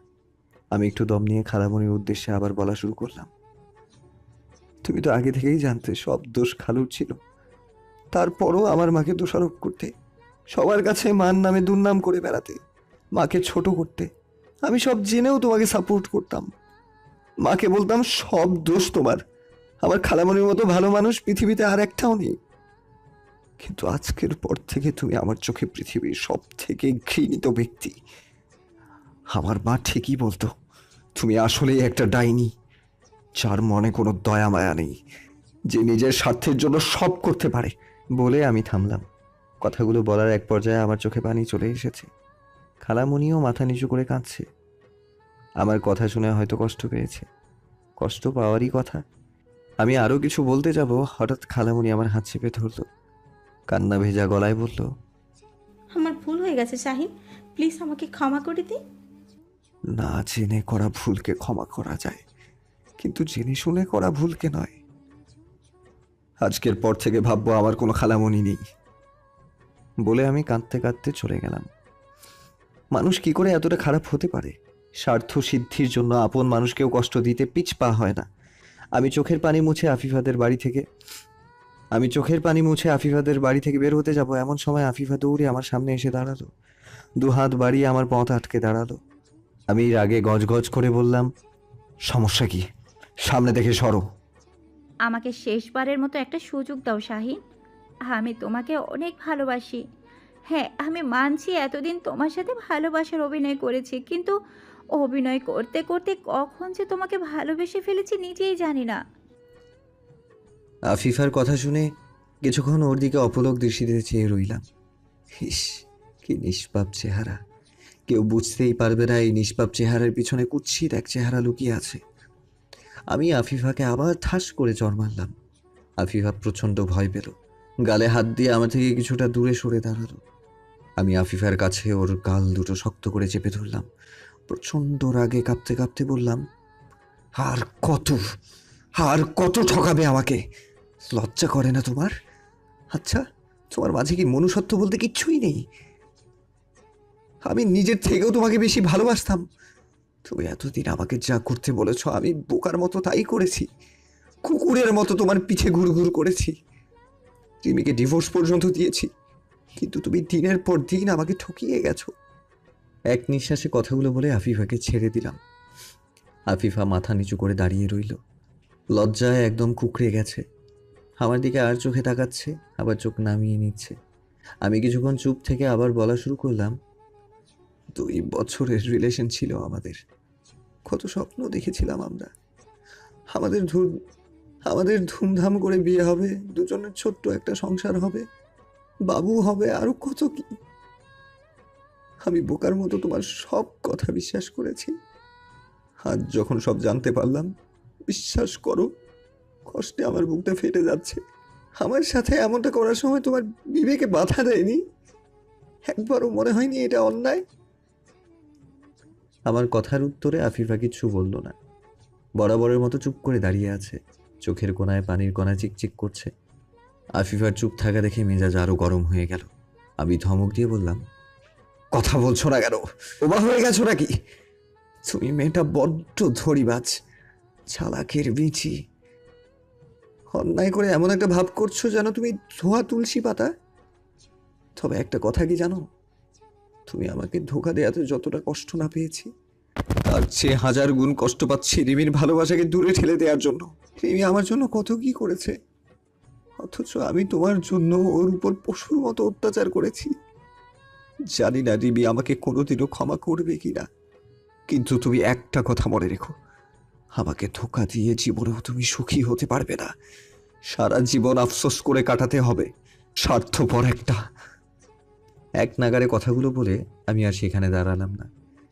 আমি একটু দম নিয়ে খালামণির উদ্দেশ্যে আবার বলা শুরু করলাম, তুমি তো আগে থেকেই জানতে সব দোষ খালুর ছিল। তারপরও আমার মাকে দোষারোপ করতে, সবার কাছে মার নামে দুর্নাম করে বেড়াতে, মাকে ছোট করতে। আমি সব জেনেও তোমাকে সাপোর্ট করতাম। মাকে বলতাম সব দোষ তোমার, আমার খালামণির মতো ভালো মানুষ পৃথিবীতে আর একটাও নেই। কিন্তু আজকের পর থেকে তুমি আমার চোখে পৃথিবীর সব থেকে ঘৃণিত ব্যক্তি। আমার মা ঠিকই বলতো, তুমি আসলেই একটা ডাইনি, যার মনে কোনো দয়া মায়া নেই, যে নিজের স্বার্থের জন্য সব করতে পারে। বলে আমি থামলাম। কথাগুলো বলার এক পর্যায়ে আমার চোখে পানি চলে এসেছে। খালামণিও মাথা নিচু করে কাঁদছে। আমার কথা শুনে হয়তো কষ্ট পেয়েছে। কষ্ট পাওয়ারই কথা। আমি আরও কিছু বলতে যাব, হঠাৎ খালামণি আমার হাত চেপে ধরল। কান্না ভেজা গলায় বলল, আমার ভুল হয়ে গেছে শাহিন, প্লিজ আমাকে ক্ষমা করে দিন। না জেনে করা ভুলকে ক্ষমা করা যায়, কিন্তু জেনে শুনে করা ভুলকে নয়। আজকের পর থেকে ভাববো আমার কোনো খালামণি নেই। বলে আমি কাঁদতে কাঁদতে চলে গেলাম। মানুষ কি করে এতটা খারাপ হতে পারে? স্বার্থ সিদ্ধির জন্য আপন মানুষকেও কষ্ট দিতে পিছপা হয় না। আমি চোখের পানি মুছে আফিফাদের বাড়ি থেকে বের হতে যাব, এমন সময় আফিফা দৌড়ে আমার সামনে এসে দাঁড়ালো। 2 হাত বাড়িয়ে আমার পথ আটকে দাঁড়ালো। আমি রাগে গজগজ করে বললাম, সমস্যা কি? সামনে দেখে সরো। আমাকে শেষবারের মতো একটা সুযোগ দাও শাহিন। আমি তোমাকে অনেক ভালোবাসি। হ্যাঁ, আমি মানছি এতদিন তোমার সাথে ভালোবাসার অভিনয় করেছি, কিন্তু অভিনয় করতে করতে কখন যে তোমাকে ভালোবেসে ফেলেছি নিজেই জানি না। আফিফার কথা শুনে কিছুক্ষণ ওর দিকে অপলক দৃষ্টিতে চেয়ে রইলাম। ইস, কি নিষ্পাপ চেহারা! কেউ বুঝতেই পারবে না এই নিষ্পাপ চেহারার পিছনে কুৎসিত এক চেহারা লুকিয়ে আছে। আমি আফিফাকে আবার ঠাস করে চড় মারলাম। আফিফা প্রচণ্ড ভয় পেল। গালে হাত দিয়ে আমার থেকে কিছুটা দূরে সরে দাঁড়ালো। আমি আফিফার কাছে ওর গাল দুটো শক্ত করে চেপে ধরলাম। প্রচণ্ড রাগে কাঁপতে কাঁপতে বললাম, আর কত ঠকাবে আমাকে? লজ্জা করে না তোমার? আচ্ছা, তোমার মাঝে কি মনুষ্যত্ব বলতে কিচ্ছুই নেই? আমি নিজের থেকেও তোমাকে বেশি ভালোবাসতাম, তুমি এতদিন আমাকে যা করতে বলেছ আমি বোকার মতো তাই করেছি, কুকুরের মতো তোমার পিছে ঘুরঘুর করেছি, রিমিকে ডিভোর্স পর্যন্ত দিয়েছি, কিন্তু তুমি দিনের পর দিন আমাকে ঠকিয়ে গেছো। এক নিঃশ্বাসে কথাগুলো বলে আফিফাকে ছেড়ে দিলাম। আফিফা মাথা নিচু করে দাঁড়িয়ে রইল, লজ্জায় একদম কুঁকড়ে গেছে। আমার দিকে আর চোখে তাকাচ্ছে, আবার চোখ নামিয়ে নিচ্ছে। আমি কিছুক্ষণ চুপ থেকে আবার বলা শুরু করলাম, 2 বছরের রিলেশন ছিল আমাদের, কত স্বপ্ন দেখেছিলাম আমরা। আমাদের আমাদের ধুমধাম করে বিয়ে হবে, দুজনের ছোট্ট একটা সংসার হবে, বাবু হবে, আরো কত কি। আমি বোকার মতো তোমার সব কথা বিশ্বাস করেছি। আজ যখন সব জানতে পারলাম, বিশ্বাস করো কষ্টে আমার বুকটা ফেটে যাচ্ছে। আমার সাথে এমনটা করার সময় তোমার বিবেকে বাধা দেয়নি? একবারও মনে হয়নি এটা অন্যায়? আমার কথার উত্তরে আফিফা কিছু বলল না, বরাবরের মতো চুপ করে দাঁড়িয়ে আছে। চোখের কোণায় পানির কণা চিকচিক করছে। আফিফার চুপ থাকা দেখে মেজাজ আরো গরম হয়ে গেল। আমি ধমক দিয়ে বললাম, কথা বলছো না কেন? ওবা হয়ে গেছো নাকি? তুমি মেয়েটা বড্ড ধরিবাজ, চালাকের বিচি। অন্যায় করে এমন একটা ভাব করছো যেন তুমি ধোয়া তুলসী পাতা। তবে একটা কথা কি জানো, তুমি আমাকে ধোকা দেওয়াতে যতটা কষ্ট না পেয়েছি, তার চেয়ে 1000 গুণ কষ্ট পাচ্ছি রিমির ভালোবাসাকে দূরে ঠেলে দেওয়ার জন্য। রিমি আমার জন্য কত কি করেছে, অথচ আমি তোমার জন্য ওর উপর পশুর মতো অত্যাচার করেছি। জানি না রিমি আমাকে কোনোদিনও ক্ষমা করবে কিনা, কিন্তু তুমি একটা কথা মনে রেখো, আমাকে ধোকা দিয়ে জীবনেও তুমি সুখী হতে পারবে না। সারা জীবন আফসোস করে কাটাতে হবে, স্বার্থপর একটা। এক নাগারে কথাগুলো বলে আমি আর সেখানে দাঁড়ালাম না,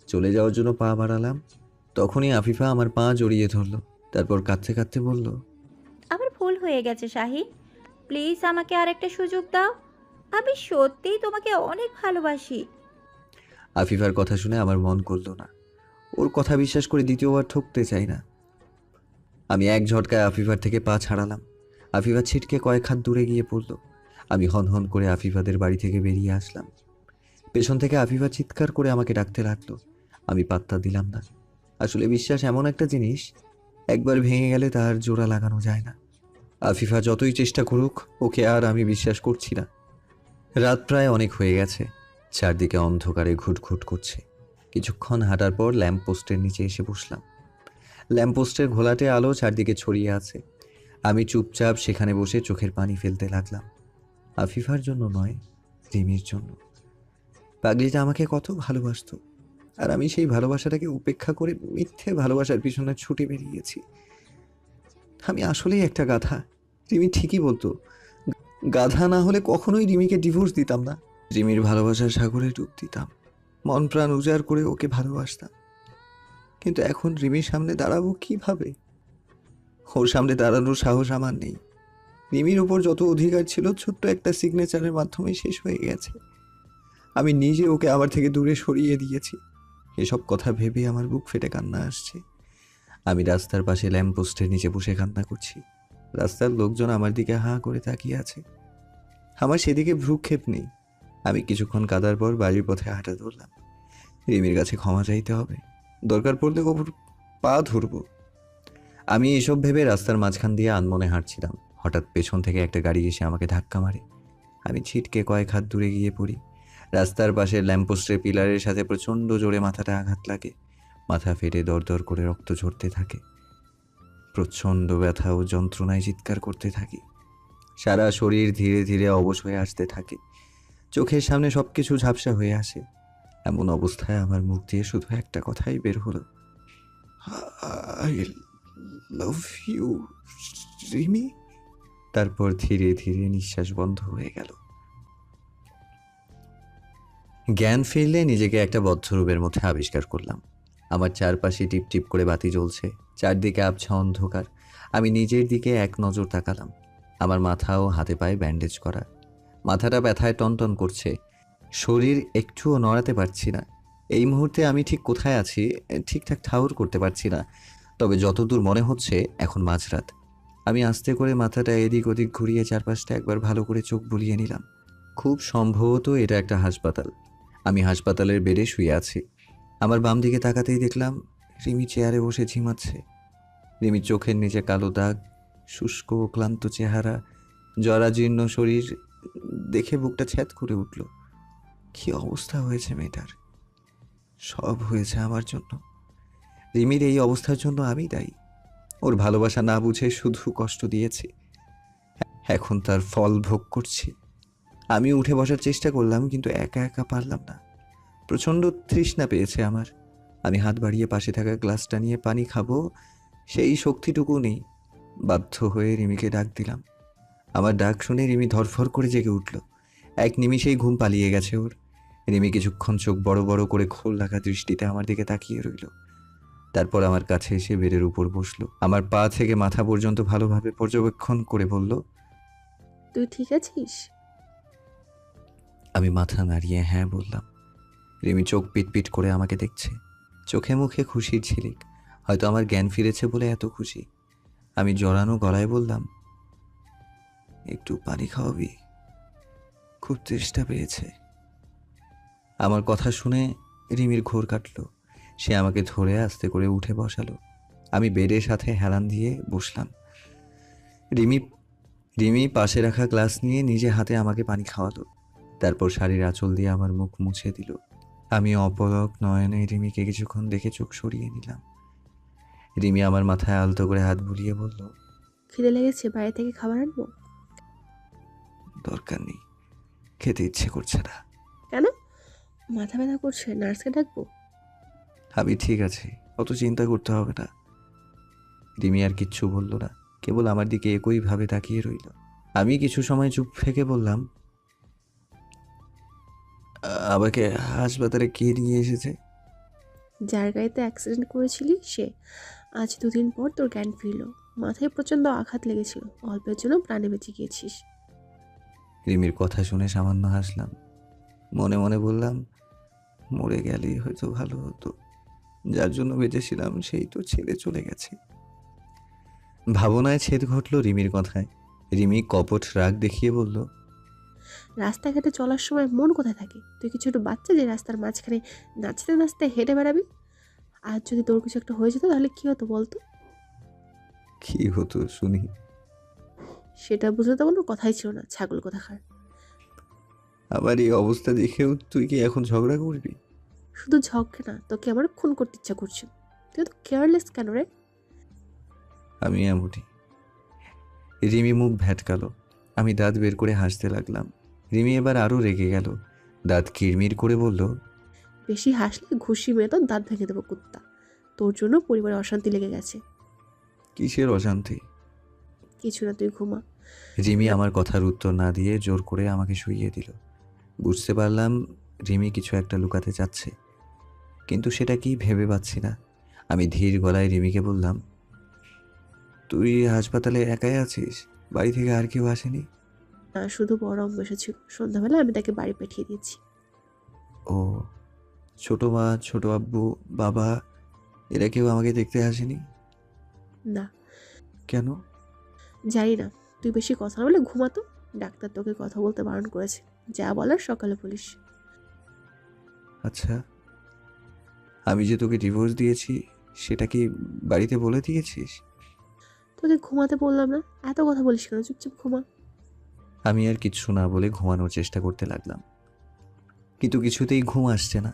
চলে যাওয়ার জন্য পা বাড়ালাম। তখনই আফিফা আমার পা জড়িয়ে ধরলো, তারপর কাঁদতে কাঁদতে বলল, আমার ভুল হয়ে গেছে শাহিন, প্লিজ আমাকে আর একটা সুযোগ দাও। আমি সত্যিই তোমাকে অনেক ভালোবাসি। আফিফার কথা শুনে আমার মন করলো না, ওর কথা বিশ্বাস করে দ্বিতীয়বার ঠকতে চাই না। আমি এক ঝটকায় আফিফার থেকে পা ছাড়ালাম। আফিফা ছিটকে কয়েক হাত দূরে গিয়ে পড়ল। আমি হনহন করে আফিফাদের বাড়ি থেকে বেরিয়ে আসলাম। পেছন থেকে আফিফা চিৎকার করে আমাকে ডাকতে লাগলো। আমি পাত্তা দিলাম না। আসলে বিশ্বাস এমন একটা জিনিস, একবার ভেঙে গেলে তার জোড়া লাগানো যায় না। আফিফা যতই চেষ্টা করুক, ওকে আর আমি বিশ্বাস করছি না। রাত প্রায় অনেক হয়ে গেছে, চারদিকে অন্ধকারে ঘুটঘুট করছে। কিছুক্ষণ হাঁটার পর ল্যাম্পপোস্টের নিচে এসে বসলাম। ল্যাম্পপোস্টের ঘোলাটে আলো চারদিকে ছড়িয়ে আছে। আমি চুপচাপ সেখানে বসে চোখের পানি ফেলতে লাগলাম। আফিফার জন্য নয়, রিমির জন্য। পাগলিটা আমাকে কত ভালোবাসতো, আর আমি সেই ভালোবাসাটাকে উপেক্ষা করে মিথ্যে ভালোবাসার পিছনে ছুটে বেরিয়েছি। আমি আসলেই একটা গাধা। রিমি ঠিকই বলতো, গাধা না হলে কখনোই রিমিকে ডিভোর্স দিতাম না। রিমির ভালোবাসার সাগরে ডুব দিতাম, মন প্রাণ উজাড় করে ওকে ভালোবাসতাম। কিন্তু এখন রিমির সামনে দাঁড়াবো কিভাবে? ওর সামনে দাঁড়ানোর সাহস আমার নেই। রিমির ওপর যত অধিকার ছিল ছোট্ট একটা সিগনেচারের মাধ্যমে শেষ হয়ে গেছে। আমি নিজে ওকে আমার থেকে দূরে সরিয়ে দিয়েছি। এসব কথা ভেবে আমার বুক ফেটে কান্না আসছে। আমি রাস্তার পাশে ল্যাম্পপোস্টের নিচে বসে কান্না করছি। রাস্তার লোকজন আমার দিকে হাঁ করে তাকিয়ে আছে। আমার সেদিকে ভ্রুক্ষেপ নেই। আমি কিছুক্ষণ কাঁদার পর বাড়ির পথে হাঁটা ধরলাম। রিমির কাছে ক্ষমা চাইতে হবে, দরকার পড়লে ওর পা ধরবো। আমি এসব ভেবে রাস্তার মাঝখান দিয়ে আনমনে হাঁটছিলাম। হঠাৎ পেছন থেকে একটা গাড়ি এসে আমাকে ধাক্কা মারে। আমি ছিটকে কয়েক হাত দূরে গিয়ে পড়ি। রাস্তার পাশে ল্যাম্পপোস্টের পিলারের সাথে প্রচণ্ড জোরে মাথাটা আঘাত লাগে। মাথা ফেটে দরদর করে রক্ত ঝরতে থাকে। প্রচণ্ড ব্যথা ও যন্ত্রণায় চিৎকার করতে থাকি। সারা শরীর ধীরে ধীরে অবশ হয়ে আসতে থাকে। চোখের সামনে সব কিছু ঝাপসা হয়ে আসে। এমন অবস্থায় আমার মুখ দিয়ে শুধু একটা কথাই বের হলো, আই লাভ ইউ রিমি। তারপর ধীরে ধীরে নিঃশ্বাস বন্ধ হয়ে গেল। জ্ঞান ফিরলে নিজেকে একটা বদ্ধরূপের মধ্যে আবিষ্কার করলাম। আমার চারপাশে টিপ টিপ করে বাতি জ্বলছে, চারদিকে আবছা অন্ধকার। আমি নিজের দিকে এক নজর তাকালাম। আমার মাথা ও হাতে পায়ে ব্যান্ডেজ করা। মাথাটা ব্যথায় টনটন করছে, শরীর একটুও নড়াতে পারছি না। এই মুহূর্তে আমি ঠিক কোথায় আছি ঠিকঠাক ঠাউর করতে পারছি না। তবে যতদূর মনে হচ্ছে এখন মাঝরাত। আমি আস্তে করে মাথাটা এদিক ওদিক ঘুরিয়ে চারপাশটা একবার ভালো করে চোখ বুলিয়ে নিলাম। খুব সম্ভবত এটা একটা হাসপাতাল। আমি হাসপাতালের বেডে শুয়ে আছি। আমার বাম দিকে তাকাতেই দেখলাম রিমি চেয়ারে বসে ঝিমাচ্ছে। রিমির চোখের নিচে কালো দাগ, শুষ্ক ও ক্লান্ত চেহারা, জরাজীর্ণ শরীর দেখে বুকটা ছ্যাদ করে উঠল। কি অবস্থা হয়েছে মেয়েটার! সব হয়েছে আমার জন্য। রিমির এই অবস্থার জন্য আমি দায়ী। ওর ভালোবাসা না বুঝে শুধু কষ্ট দিয়েছি, এখন তার ফল ভোগ করছি। আমি উঠে বসার চেষ্টা করলাম, কিন্তু একা একা পারলাম না। প্রচণ্ড তৃষ্ণা পেয়েছে আমার। আমি হাত বাড়িয়ে পাশে থাকা গ্লাসটা নিয়ে পানি খাবো, সেই শক্তিটুকু নেই। বাধ্য হয়ে রিমিকে ডাক দিলাম। আমার ডাক শুনে রিমি ধরফর করে জেগে উঠল। এক নিমিষেই ঘুম পালিয়ে গেছে ওর। রিমি কিছুক্ষণ চোখ বড় বড় করে খোল রাখা দৃষ্টিতে আমার দিকে তাকিয়ে রইল। তারপর আমার কাছে এসে বেডের উপর বসলো। আমার পা থেকে মাথা পর্যন্ত ভালোভাবে পর্যবেক্ষণ করে বলল, তুই ঠিক আছিস? আমি মাথা নাড়িয়ে হ্যাঁ বললাম। রিমি চোখ পিটপিট করে আমাকে দেখছে, চোখে মুখে খুশির ঝিলিক। হয়তো আমার জ্ঞান ফিরেছে বলে এত খুশি। আমি জড়ানো গলায় বললাম, একটু পানি খাওয়াবি? খুব তেষ্টা পেয়েছে। আমার কথা শুনে রিমির ঘোর কাটল। সে আমাকে ধরে আস্তে করে উঠে বসালো। আমি বেডের সাথে হেলান দিয়ে বসলাম। রিমি রিমি পাশে রাখা গ্লাস নিয়ে নিজে হাতে আমাকে পানি খাওয়ালো। তারপর শাড়ির আঁচল দিয়ে আমার মুখ মুছে দিল। আমি অপলক নয়নে রিমিকে কিছুক্ষণ দেখে চোখ সরিয়ে নিলাম। রিমি আমার মাথায় আলতো করে হাত বুলিয়ে বলল, খিদে লেগেছে, বাইরে থেকে খাবার আনবো? দরকার নেই, খেতে ইচ্ছে করছে না। কেন? মাথা ব্যথা করছে, নার্সকে ডাকবো? আমি ঠিক আছি, অত চিন্তা করতে হবে না। রিমি আর কিচ্ছু বলল না, কেবল আমার দিকে একইভাবে তাকিয়ে রইল। আমি কিছু সময় চুপ থেকে বললাম, আমাকে হাসপাতালে কে নিয়ে এসেছে? যার গাড়িতে অ্যাক্সিডেন্ট করেছিলি সে। আজ 2 দিন পর তোর জ্ঞান ফিরল। মাথায় প্রচণ্ড আঘাত লেগেছিল, অল্পের জন্য প্রাণে বেঁচে গিয়েছিস। রিমির কথা শুনে সামান্য হাসলাম। মনে মনে বললাম, মরে গেলেই হয়তো ভালো হতো। যার জন্য বেঁচেছিলাম সেই তো ছেড়ে চলে গেছে। ভাবনায় ছেদ ঘটল রিমির কথায়। রিমি কপট রাগ দেখিয়ে বলল, রাস্তাঘাটে চলার সময় মন কোথায় থাকে? তুই কি ছোট বাচ্চা যে রাস্তার মাঝখানে নাচতে নাচতে হেঁটে বেড়াবি? আর যদি তোর কিছু একটা হয়ে যেত তাহলে কি হতো বলতো? কি হতো শুনি? সেটা বুঝতে তো কোনো কথাই ছিল না, ছাগল কোথাকার। আমার এই অবস্থা দেখেও তুই কি এখন ঝগড়া করবি? শুধু ঝগড়া না, তোকে আমার খুন করতে ইচ্ছা করছে। তুই তো কেয়ারলেস কেন রে? আমি এমনই। রিমি মুখ ভ্যাটকালো। আমি দাঁত বের করে হাসতে লাগলাম। রিমি এবার আরও রেগে গেল। দাঁত কিরমির করে বলল, বেশি হাসলে ঘুষি মেরে তোর দাঁত ভেঙে দেবো কুত্তা। তোর জন্য পরিবারে অশান্তি লেগে গেছে। কিসের অশান্তি? কিছু না, তুই ঘুমা। রিমি আমার কথার উত্তর না দিয়ে জোর করে আমাকে শুইয়ে দিল। বুঝতে পারলাম রিমি কিছু একটা লুকাতে চাচ্ছে, কিন্তু সেটা কি ভেবে পাচ্ছি না। আমি ধীর গলায় রিমিকে বললাম, তুই হাসপাতালে একাই আছিস? বাড়ি থেকে আর কেউ আসেনি? না, শুধু বড় আম্মু এসেছিল, সন্ধ্যাবেলা আমি তাকে বাড়ি পাঠিয়ে দিয়েছি। ও, ছোট মা, ছোট আব্বু, বাবা এরা কেউ আমাকে দেখতে আসেনি? না, কেন? জানি না। তুই বেশি কথা না বলে ঘুমাতো। ডাক্তার তোকে কথা বলতে বারণ করেছে। যা বলার সকালে বলিস। আচ্ছা, আমি যে তোকে ডিভোর্স দিয়েছি সেটা কি বাড়িতে বলে দিয়েছিস? তোকে ঘুমাতে বললাম না? এত কথা বলিস কেন? চুপচাপ ঘুমা। আমি আর কিচ্ছু না বলে ঘুমানোর চেষ্টা করতে লাগলাম, কিন্তু কিছুতেই ঘুম আসছে না।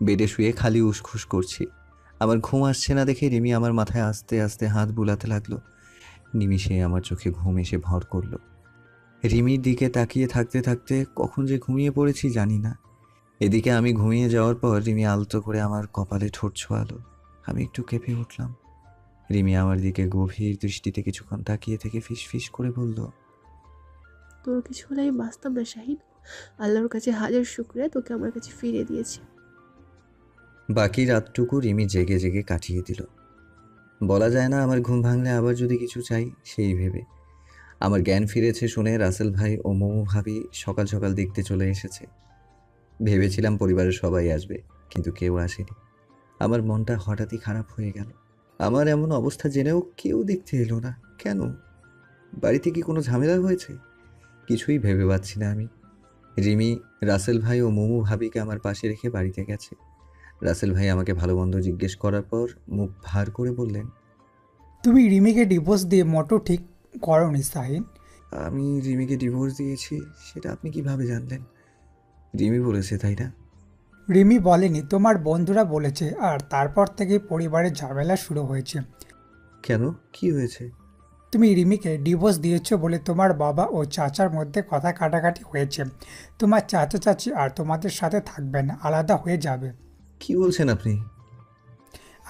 বেডে শুয়ে খালি উসখুস করছি। আমার ঘুম আসছে না দেখে রিমি আমার মাথায় আস্তে আস্তে হাত বুলাতে লাগলো। নিমিষে আমার চোখে ঘুম এসে ভর করলো। রিমির দিকে তাকিয়ে থাকতে থাকতে কখন যে ঘুমিয়ে পড়েছি জানি না। এদিকে আমি ঘুমিয়ে যাওয়ার পর রিমি আলতো করে আমার কপালে ঠোঁট ছোঁয়ালো। আমি একটু কেঁপে উঠলাম। রিমি আমার দিকে গভীর দৃষ্টিতে কিছুক্ষণ তাকিয়ে থেকে ফিস ফিস করে বলল, তোর কিছু হলে আমি বাঁচতাম না শাহিন। আল্লাহর কাছে হাজার শুকরিয়া, তোকে আমার কাছে ফিরিয়ে দিয়েছে। বাকি রাতটুকু রিমি জেগে জেগে কাটিয়ে দিল। বলা যায় না আমার ঘুম ভাঙলে আবার যদি কিছু চাই সেই ভেবে। আমার জ্ঞান ফিরেছে শুনে রাসেল ভাই ও মোমো ভাবি সকাল সকাল দেখতে চলে এসেছে। ভেবেছিলাম পরিবারের সবাই আসবে, কিন্তু কেউ আসেনি। আমার মনটা হঠাৎই খারাপ হয়ে গেল। আমার এমন অবস্থা জেনেও কেউ দেখতে এলো না কেন? বাড়িতে কি কোনো ঝামেলা হয়েছে? কিছুই ভেবে পাচ্ছি না আমি। রিমি, রাসেল ভাই ও মোমো ভাবিকে আমার পাশে রেখে বাড়িতে গেছে। রাসেল ভাই আমাকে ভালো মন্দ জিজ্ঞেস করার পর মুখ ভার করে বললেন, তুমি রিমিকে ডিভোর্স দিয়ে মোটেও ঠিক করোনি শাহিন। আমি রিমিকে ডিভোর্স দিয়েছি সেটা আপনি কিভাবে জানলেন? রিমি বলেছে, তাই না? রিমি বলেনি, তোমার বন্ধুরা বলেছে, আর তারপর থেকে পরিবারের ঝামেলা শুরু হয়েছে। কেন, কি হয়েছে? তুমি রিমিকে ডিভোর্স দিয়েছো বলে তোমার বাবা ও চাচার মধ্যে কথা কাটাকাটি হয়েছে। তোমার চাচা চাচি আর তোমাদের সাথে থাকবে না, আলাদা হয়ে যাবে। কি বলছেন আপনি?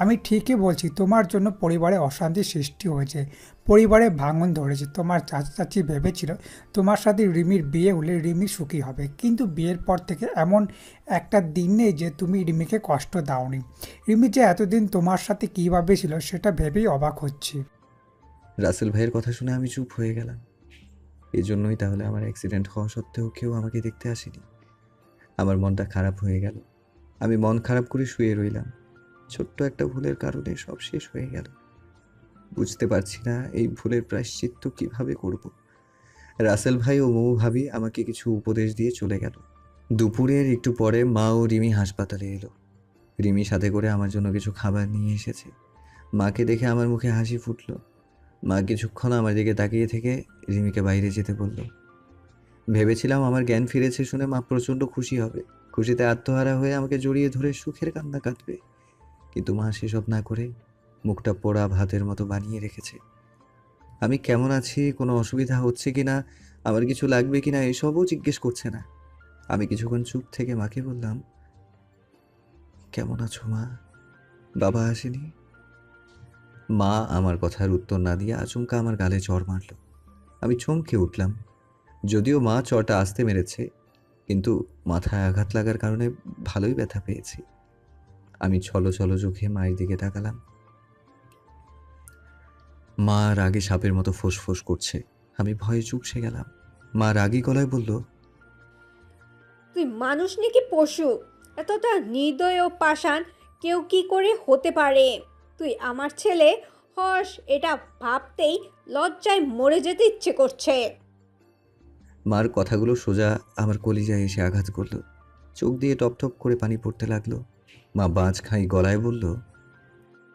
আমি ঠিকই বলছি, তোমার জন্য পরিবারে অশান্তি সৃষ্টি হয়েছে, পরিবারে ভাঙন ধরেছে। তোমার চাচা চাচি ভেবেছিল তোমার সাথে রিমির বিয়ে হলে রিমি সুখী হবে, কিন্তু বিয়ের পর থেকে এমন একটা দিন নেই যে তুমি রিমিকে কষ্ট দাওনি। রিমি যে এতদিন তোমার সাথে কীভাবে ছিল সেটা ভেবেই অবাক হচ্ছি। রাসেল ভাইয়ের কথা শুনে আমি চুপ হয়ে গেলাম। এজন্যই তাহলে আমার অ্যাক্সিডেন্ট হওয়া সত্ত্বেও কেউ আমাকে দেখতে আসেনি। আমার মনটা খারাপ হয়ে গেল। আমি মন খারাপ করে শুয়ে রইলাম। ছোট্ট একটা ভুলের কারণে সব শেষ হয়ে গেল। বুঝতে পারছি না এই ভুলের প্রায়শ্চিত্ত কিভাবে করব। রাসেল ভাই ও মৌ ভাবি আমাকে কিছু উপদেশ দিয়ে চলে গেল। দুপুরের একটু পরে মা ও রিমি হাসপাতালে এলো। রিমি সাথে করে আমার জন্য কিছু খাবার নিয়ে এসেছে। মাকে দেখে আমার মুখে হাসি ফুটলো। মা কিছুক্ষণ আমার দিকে তাকিয়ে থেকে রিমিকে বাইরে যেতে বলল। ভেবেছিলাম আমার জ্ঞান ফিরেছে শুনে মা প্রচণ্ড খুশি হবে, খুশিতে আত্মহারা হয়ে আমাকে জড়িয়ে ধরে সুখের কান্না কাঁদবে। কিন্তু মা সেসব না করে মুখটা পোড়া ভাতের মতো বানিয়ে রেখেছে। আমি কেমন আছি, কোনো অসুবিধা হচ্ছে কিনা, আমার কিছু লাগবে কিনা এসবও জিজ্ঞেস করছে না। আমি কিছুক্ষণ চুপ থেকে মাকে বললাম, কেমন আছো মা? বাবা আসেনি? মা আমার কথার উত্তর না দিয়ে আচমকা আমার গালে চড় মারল। আমি চমকে উঠলাম। যদিও মা চড়টা আস্তে মেরেছে, কিন্তু মাথায় আঘাত লাগার কারণে ভালোই ব্যথা পেয়েছি। আমি ছলো ছলো চোখে মায়ের দিকে তাকালাম। মা রাগে সাপের মতো ফোঁস করছে। আমি ভয়ে চুপসে গেলাম। মা রাগী গলায় বলল, তুই মানুষ নাকি পশু? এতটা নির্দয় ও পাষাণ কেউ কি করে হতে পারে? তুই আমার ছেলে হস, এটা ভাবতেই লজ্জায় মরে যেতে ইচ্ছে করছে। মার কথাগুলো সোজা আমার কলিজায় এসে আঘাত করলো। চোখ দিয়ে টপ টপ করে পানি পড়তে লাগলো। মা বাজ খাই গলায় বলল,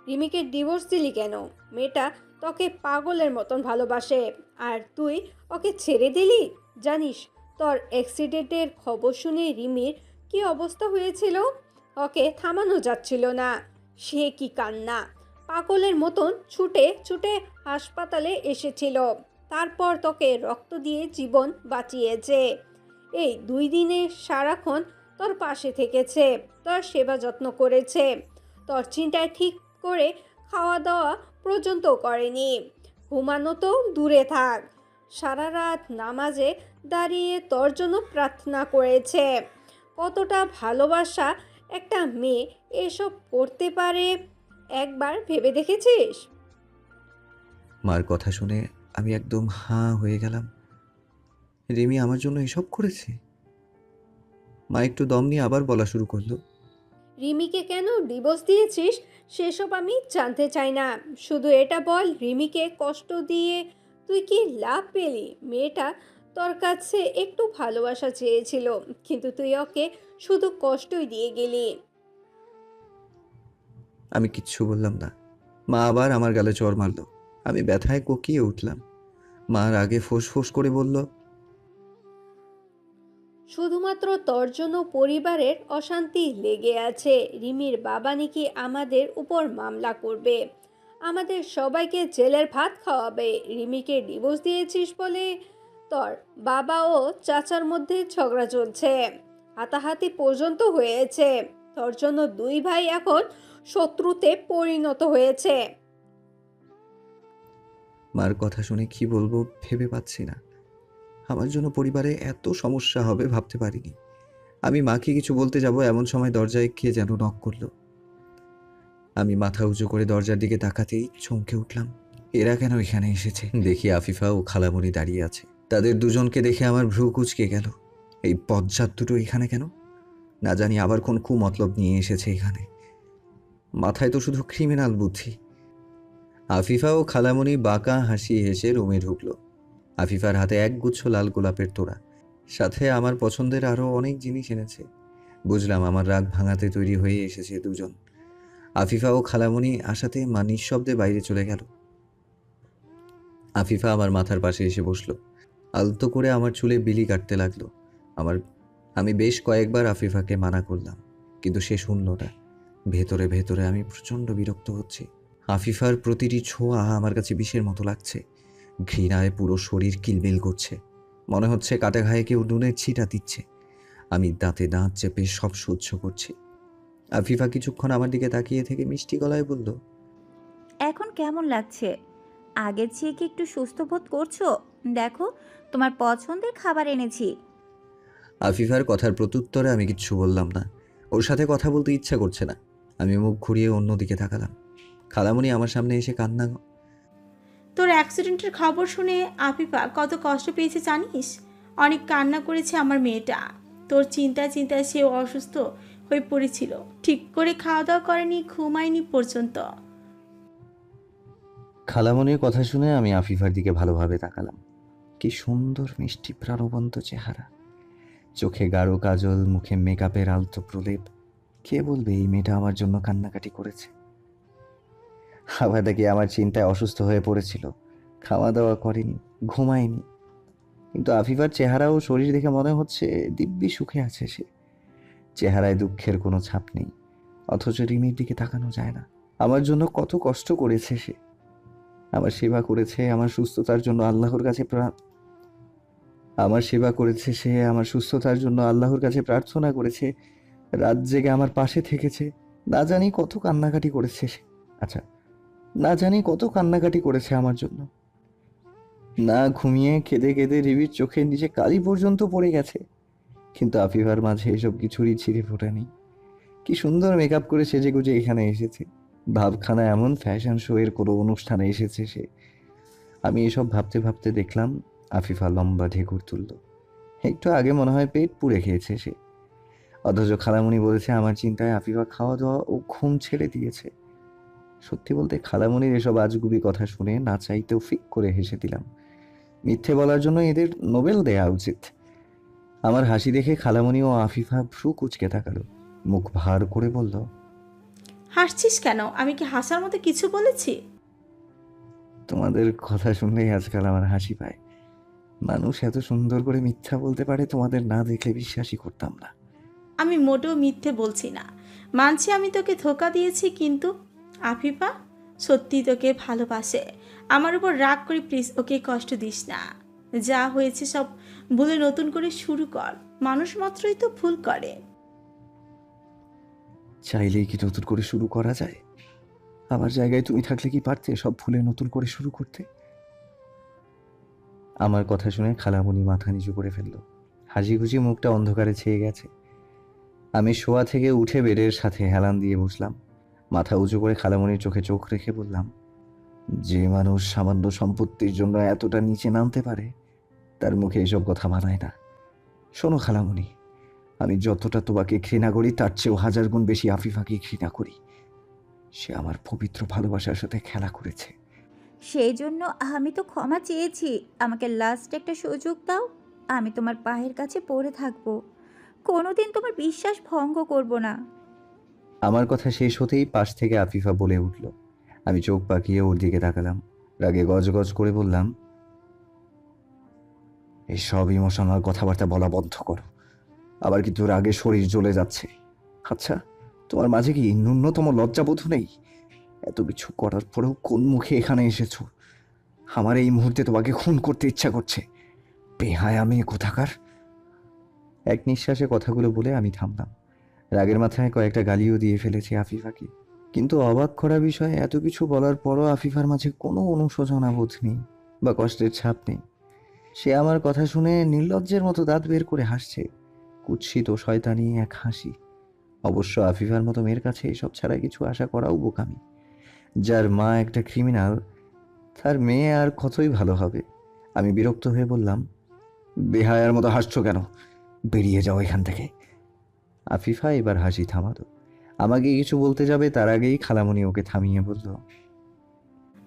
রিমিকে ডিভোর্স দিলি কেন? মেয়েটা তোকে পাগলের মতন ভালোবাসে, আর তুই ওকে ছেড়ে দিলি। জানিস তোর অ্যাক্সিডেন্টের খবর শুনে রিমির কি অবস্থা হয়েছিল? ওকে থামানো যাচ্ছিল না। সে কি কান্না! পাগলের মতন ছুটে ছুটে হাসপাতালে এসেছিল। তারপর তোকে রক্ত দিয়ে জীবন বাঁচিয়েছে। এই 2 দিনে সারাক্ষণ তোর পাশে থেকেছে, তোর সেবা যত্ন করেছে, তোর চিন্তায় ঠিক করে খাওয়া দাওয়া পর্যন্ত করেনি। ঘুমানো তো দূরে থাক, সারা রাত নামাজে দাঁড়িয়ে তোর জন্য প্রার্থনা করেছে। কতটা ভালোবাসা একটা মেয়ে এসব করতে পারে একবার ভেবে দেখেছিস? মার কথা শুনে আমি একদম হাঁ হয়ে গেলাম। রিমি আমার জন্য এসব করেছে? মা একটু দম নিয়ে আবার বলা শুরু করলো, রিমিকে কেন ডিভোর্স দিয়েছিস সেসব আমি জানতে চাই না। শুধু এটা বল, রিমিকে কষ্ট দিয়ে তুই কি লাভ পেলি? মেয়েটা তোর কাছে একটু ভালোবাসা চেয়েছিল, কিন্তু তুই ওকে শুধু কষ্টই দিয়ে গেলি। আমি কিচ্ছু বললাম না। মা আবার আমার গালে চড় মারল। আমি ব্যথায় কোকিয়ে উঠলাম। মার আগে ফোঁস করে বলল, শুধুমাত্র তোর জন্য পরিবারের অশান্তি লেগে আছে। রিমির বাবা নাকি আমাদের উপর মামলা করবে, আমাদের সবাইকে জেলের ভাত খাওয়াবে। রিমিকে ডিভোর্স দিয়েছিস বলে তোর বাবা ও চাচার মধ্যে ঝগড়া চলছে, হাতাহাতি পর্যন্ত হয়েছে। তোর জন্য 2 ভাই এখন শত্রুতে পরিণত হয়েছে। মার কথা শুনে কি বলবো ভেবে পাচ্ছি না। আমার জন্য পরিবারে এত সমস্যা হবে ভাবতে পারিনি। আমি মাকে কিছু বলতে যাব এমন সময় দরজায় কে যেন নক করলো। আমি মাথা উঁচু করে দরজার দিকে তাকাতেই চমকে উঠলাম। এরা কেন এখানে এসেছে? দেখি আফিফা ও খালামণি দাঁড়িয়ে আছে। তাদের দুজনকে দেখে আমার ভ্রু কুঁচকে গেল। এই বজ্জাত দুটো এখানে কেন? না জানি আবার কোন কুমতলব নিয়ে এসেছে এখানে। মাথায় তো শুধু ক্রিমিনাল বুদ্ধি। আফিফা ও খালামণি বাঁকা হাসি হেসে রুমে ঢুকলো। আফিফার হাতে 1 গুচ্ছ লাল গোলাপের তোড়া, সাথে আমার পছন্দের আরও অনেক জিনিস এনেছে। বুঝলাম আমার রাগ ভাঙাতে তৈরি হয়ে এসেছে দুজন। আফিফা ও খালামণি আসাতে মা নিঃশব্দে বাইরে চলে গেল। আফিফা আমার মাথার পাশে এসে বসলো, আলতো করে আমার চুলে বিলি কাটতে লাগলো। আমি বেশ কয়েকবার আফিফাকে মানা করলাম, কিন্তু সে শুনল না। ভেতরে ভেতরে আমি প্রচণ্ড বিরক্ত হচ্ছি। আফিফার প্রতিটি ছোঁয়া আমার কাছে বিষের মতো লাগছে। ঘৃণায় পুরো শরীর কিলবিল করছে। মনে হচ্ছে কাটা ঘায়ে কেউ নুনের ছিটা দিচ্ছে। আমি দাঁতে দাঁত চেপে সব সহ্য করছি। আফিফা কিছুক্ষণ আমার দিকে তাকিয়ে থেকে মিষ্টি গলায় বলল, এখন কেমন লাগছে? আগের চেয়ে কি একটু সুস্থ বোধ করছো? দেখো, তোমার পছন্দের খাবার এনেছি। আফিফার কথার প্রত্যুত্তরে আমি কিচ্ছু বললাম না। ওর সাথে কথা বলতে ইচ্ছা করছে না। আমি মুখ ঘুরিয়ে অন্যদিকে তাকালাম। খালামণি আমার সামনে এসে কান্না। তোর অ্যাক্সিডেন্টের খবর শুনে আফিফা কত কষ্ট পেয়েছে জানিস? অনেক কান্না করেছে আমার মেয়েটা। তোর চিন্তায় চিন্তায় সেও অসুস্থ হয়ে পড়েছিল। ঠিক করে খাওয়া দাওয়া করেনি, ঘুমায়নি পর্যন্ত। খালামণির কথা শুনে আমি আফিফার দিকে ভালোভাবে তাকালাম। কি সুন্দর মিষ্টি প্রাণবন্ত চেহারা, চোখে গাঢ় কাজল, মুখে মেকআপের আলতো প্রলেপ। কে বলবে এই মেয়েটা আমার জন্য কান্নাকাটি করেছে? আবার দেখি আমার চিন্তায় অসুস্থ হয়ে পড়েছিল, খাওয়া দাওয়া করেনি, ঘুমায়নি। কিন্তু আফিফার চেহারা ও শরীর দেখে মনে হচ্ছে দিব্যি সুখে আছে সে। চেহারায় দুঃখের কোনো ছাপ নেই, অথচ রিমির দিকে তাকানো যায় না। আমার জন্য কত কষ্ট করেছে সে, আমার সেবা করেছে, আমার সুস্থতার জন্য আল্লাহর কাছে আমার সুস্থতার জন্য আল্লাহর কাছে প্রার্থনা করেছে, রাত জেগে আমার পাশে থেকেছে। না জানি কত কান্নাকাটি করেছে সে। আচ্ছা, না জানি কত কান্নাকাটি করেছে আমার জন্য। না ঘুমিয়ে কেঁদে কেঁদে রিমির চোখের নিচে কালি পর্যন্ত পড়ে গেছে। কিন্তু আফিফার মাঝে এসব কিছুরই ছিঁড়ে ফোটা নেই। কি সুন্দর মেকআপ করে সেজে গুজে এখানে এসেছে, ভাবখানা এমন ফ্যাশন শো এর কোনো অনুষ্ঠানে এসেছে সে। আমি এসব ভাবতে ভাবতে দেখলাম আফিফা লম্বা ঢেকুর তুলল। একটু আগে মনে হয় পেট পুড়ে খেয়েছে সে, অথচ খালামণি বলেছে আমার চিন্তায় আফিফা খাওয়া দাওয়া ও ঘুম ছেড়ে দিয়েছে। সত্যি বলতে খালামণির এসব আজগুবি কথা শুনে না চাইতেও ফিক করে হেসে দিলাম। মিথ্যে বলার জন্য এদের নোবেল দেয়া উচিত। আমার হাসি দেখে খালামণি ও আফিফা ভ্রু কুঁচকে তাকালো, মুখ ভার করে বলল, হাসছিস কেন? আমি কি হাসার মতো কিছু বলেছি? তোমাদের কথা শুনলেই আজকাল আমার হাসি পায়। মানুষ এত সুন্দর করে মিথ্যা বলতে পারে, তোমাদের না দেখলে বিশ্বাসই করতাম না। আমি মোটেও মিথ্যে বলছি না। মানছি আমি তোকে ধোকা দিয়েছি, কিন্তু আফিফা সত্যি তোকে ভালোবাসে। আমার উপর রাগ করে প্লিজ ওকে কষ্ট দিস না। যা হয়েছে সব ভুলে নতুন করে শুরু কর। মানুষ মাত্রই তো ভুল করে। চাইলেই কি নতুন করে শুরু করা যায়? আমার জায়গায় তুমি থাকলে কি পারতে সব ভুলে নতুন করে শুরু করতে? আমার কথা শুনে খালামণি মাথা নিচু করে ফেলল। হাসি খুশি মুখটা অন্ধকারে ছেয়ে গেছে। আমি শোয়া থেকে উঠে বেডের সাথে হেলান দিয়ে বসলাম। মাথা উঁচু করে খালামণির চোখে চোখ রেখে বললাম, যে মানুষ সামান্য সম্পত্তির জন্য এতটা নিচে নামতে পারে, তার মুখে এসব কথা মানায় না। শোনো খালামণি, আমি যতটা তোমাকে ঘৃণা করি তার চেয়েও 1000 গুণ বেশি আফিফাকে ঘৃণা করি। সে আমার পবিত্র ভালোবাসার সাথে খেলা করেছে। সেই জন্য আমি তো ক্ষমা চেয়েছি। আমাকে লাস্ট একটা সুযোগ দাও। আমি তোমার পায়ের কাছে পড়ে থাকবো। কোনোদিন তোমার বিশ্বাস ভঙ্গ করব না। আমার কথা শেষ হতেই পাশ থেকে আফিফা বলে উঠল। আমি চোখ পাকিয়ে ওর দিকে তাকালাম, রাগে গজগজ করে বললাম, এই সব ইমোশনাল কথাবার্তা বলা বন্ধ করো। আবার কিন্তু রাগে শরীর জ্বলে যাচ্ছে। আচ্ছা, তোমার মাঝে কি ন্যূনতম লজ্জাবোধ নেই? এত কিছু করার পরেও কোন মুখে এখানে এসেছো? আমার এই মুহূর্তে তোমাকে খুন করতে ইচ্ছা করছে। বেহায়া মেয়ে কোথাকার। এক নিঃশ্বাসে কথাগুলো বলে আমি থামলাম। রাগের মাথায় কয়েকটা গালিও দিয়ে ফেলেছি আফিফাকে। কিন্তু অবাক করা বিষয়, এত কিছু বলার পরও আফিফার মাঝে কোনো অনুশোচনা বোধ নেই বা কষ্টের ছাপ নেই। সে আমার কথা শুনে নির্লজ্জের মতো দাঁত বের করে হাসছে, কুৎসিত শয়তানি এক হাসি। অবশ্য আফিফার মতো মেয়ের কাছে এসব ছাড়া কিছু আশা করাও বোকামি। যার মা একটা ক্রিমিনাল, তার মেয়ে আর কতই ভালো হবে। আমি বিরক্ত হয়ে বললাম, বেহায়ার মতো হাসছো কেন? বেরিয়ে যাও এখান থেকে। আফিফা এবার হাসি থামালো। আমাকে কিছু বলতে যাবে তার আগেই খালামণি ওকে থামিয়ে বলল,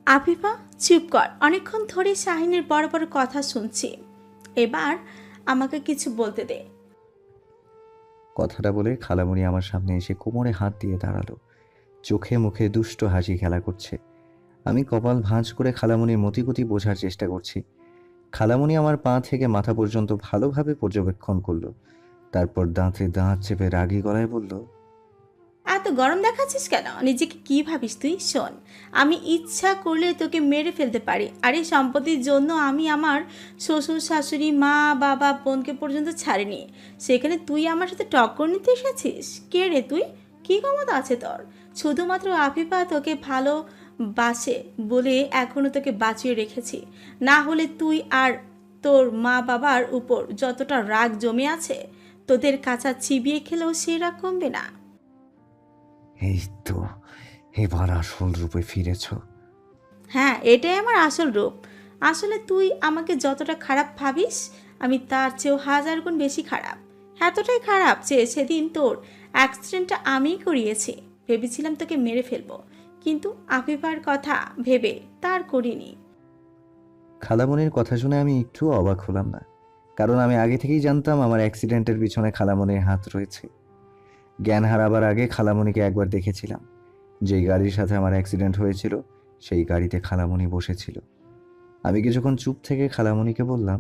আফিফা চুপ কর। অনেকক্ষণ ধরে শাহিনের বড় বড় কথা শুনছি। এবার আমাকে কিছু বলতে দে। কথাটা বলে খালামণি আমার সামনে এসে কোমরে হাত দিয়ে দাঁড়ালো। চোখে মুখে দুষ্ট হাসি খেলা করছে। আমি কপাল ভাঁজ করে খালামণির মতিগতি বোঝার চেষ্টা করছি। খালামণি আমার পা থেকে মাথা পর্যন্ত ভালোভাবে পর্যবেক্ষণ করলো। তারপর দাঁতে দাঁত চেপে রাগী গলায় বলল, এত গরম দেখাচ্ছিস কেন? নিজেকে কি ভাবিস তুই? শোন, আমি ইচ্ছা করলে তোকে মেরে ফেলতে পারি। আর এই সম্পত্তির জন্য আমি আমার শ্বশুর শাশুড়ি মা বাবা বোনকে পর্যন্ত ছাড়িনি। সেখানে তুই আমার সাথে টক্কর নিতে এসেছিস? কে রে তুই? কী ক্ষমতা আছে তোর? শুধুমাত্র আফিফা তোকে ভালোবাসে বলে এখনও তোকে বাঁচিয়ে রেখেছি। না হলে তুই আর তোর মা বাবার উপর যতটা রাগ জমে আছে, তোদের কাঁচা চিবিয়ে খেলেও সেই রাগ কমবে না। এই তো এবার আসল রূপে ফিরেছ। হ্যাঁ, এটাই আমার আসল রূপ। আসলে তুই আমাকে যতটা খারাপ ভাবিস, আমি তার চেয়েও 1000 গুণ বেশি খারাপ। এতটাই খারাপ যে সেদিন তোর অ্যাক্সিডেন্টটা আমিই করিয়েছি। ভেবেছিলাম তোকে মেরে ফেলবো, কিন্তু আফিফার কথা ভেবে তার করিনি। খালামণির কথা শুনে আমি একটু অবাক হলাম না, কারণ আমি আগে থেকেই জানতাম আমার অ্যাক্সিডেন্টের পিছনে খালামণির হাত রয়েছে। জ্ঞান হারাবার আগে খালামণিকে একবার দেখেছিলাম। যেই গাড়ির সাথে আমার অ্যাক্সিডেন্ট হয়েছিল সেই গাড়িতে খালামণি বসেছিল। আমি কিছুক্ষণ চুপ থেকে খালামণিকে বললাম,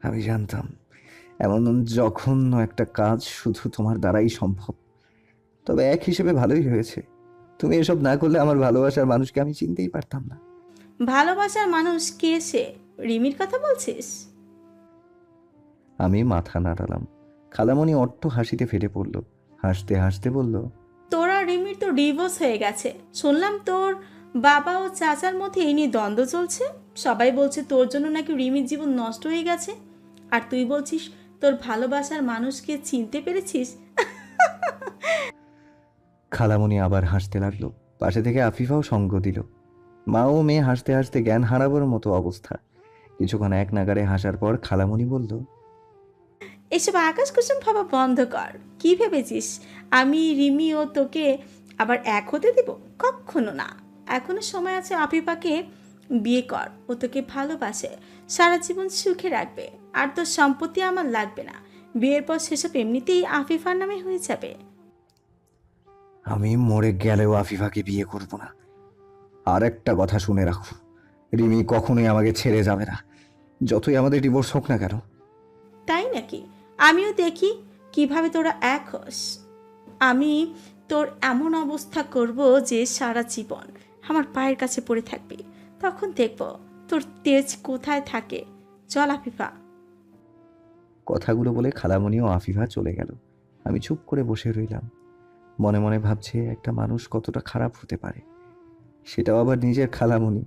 আমি জানতাম এমন জঘন্য একটা কাজ শুধু তোমার দ্বারাই সম্ভব। তবে এক হিসেবে ভালোই হয়েছে, তুমি এসব না করলে আমার ভালোবাসার মানুষকে আমি চিনতেই পারতাম না। ভালোবাসার মানুষ কে সে? রিমির কথা বলছিস? আমি মাথা নাড়ালাম। খালামণি অট্ট হাসিতে ফেটে পড়ল। হাসতে হাসতে বলল, তোর আর রিমির তো ডিভোর্স হয়ে গেছে। শুনলাম তোর বাবা ও চাচার মধ্যে এই নিয়ে দ্বন্দ্ব চলছে। সবাই বলছে তোর জন্য নাকি রিমির জীবন নষ্ট হয়ে গেছে। আর তুই বলছিস তোর ভালোবাসার মানুষকে চিনতে পেরেছিস। খালামণি আবার হাসতে লাগলো। পাশে থেকে আফিফাও সঙ্গ দিল। মা ও মেয়ে হাসতে হাসতে জ্ঞান হারাবার মতো অবস্থা। কিছুক্ষণ এক নাগাড়ে হাসার পর খালামণি বলল, এসব আকাশ কুসুম ভাবা বন্ধ কর। কি ভেবেছিস আমি রিমি ও তোকে আবার এক হতে দেব? কখনো না। এখনো সময় আছে। আফিফাকে বিয়ে কর, ও তোকে ভালোবাসে, সারা জীবন সুখে রাখবে। আর তোর সম্পত্তি আমার লাগবে না। বিয়ের পর সেসব এমনিতেই আফিফার নামে হয়ে যাবে। আমি মরে গেলেও আফিফাকে বিয়ে করব না। আর একটা কথা শুনে রাখো, রিমি কখনোই আমাকে ছেড়ে যাবে না, যতই আমাদের ডিভোর্স হোক না কেন। তাই নাকি? আমিও দেখি কিভাবে তোরা এক হস। আমি তোর এমন অবস্থা করব যে সারা জীবন আমার পায়ের কাছে পড়ে থাকবি। তখন দেখব তোর তেজ কোথায় থাকে। চল আফিফা। কথাগুলো বলে খালামণি ও আফিফা চলে গেল। আমি চুপ করে বসে রইলাম। মনে মনে ভাবছি একটা মানুষ কতটা খারাপ হতে পারে, সেটাও আবার নিজের খালামণি।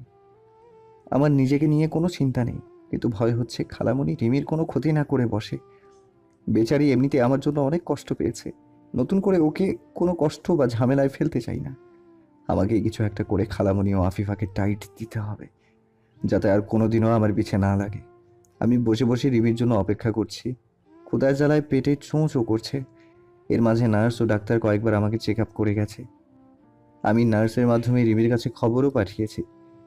আমার নিজেকে নিয়ে কোনো চিন্তা নেই, কিন্তু ভয় হচ্ছে খালামণি রিমির কোনো ক্ষতি না করে বসে। বেচারি এমনিতে আমার জন্য অনেক কষ্ট পেয়েছে, নতুন করে ওকে কোনো কষ্ট বা ঝামেলায় ফেলতে চাই না। আমাকে কিছু একটা করে খালামণি ও আফিফাকে টাইট দিতে হবে, যাতে আর কোনোদিনও আমার পিছে না লাগে। আমি বসে বসে রিমির জন্য অপেক্ষা করছি। ক্ষুধার জ্বালায় পেটে চোঁ চোঁ করছে। এর মাঝে নার্স ও ডাক্তার কয়েকবার আমাকে চেক আপ করে গেছে। আমি নার্সের মাধ্যমে রিমির কাছে খবরও পাঠিয়েছি,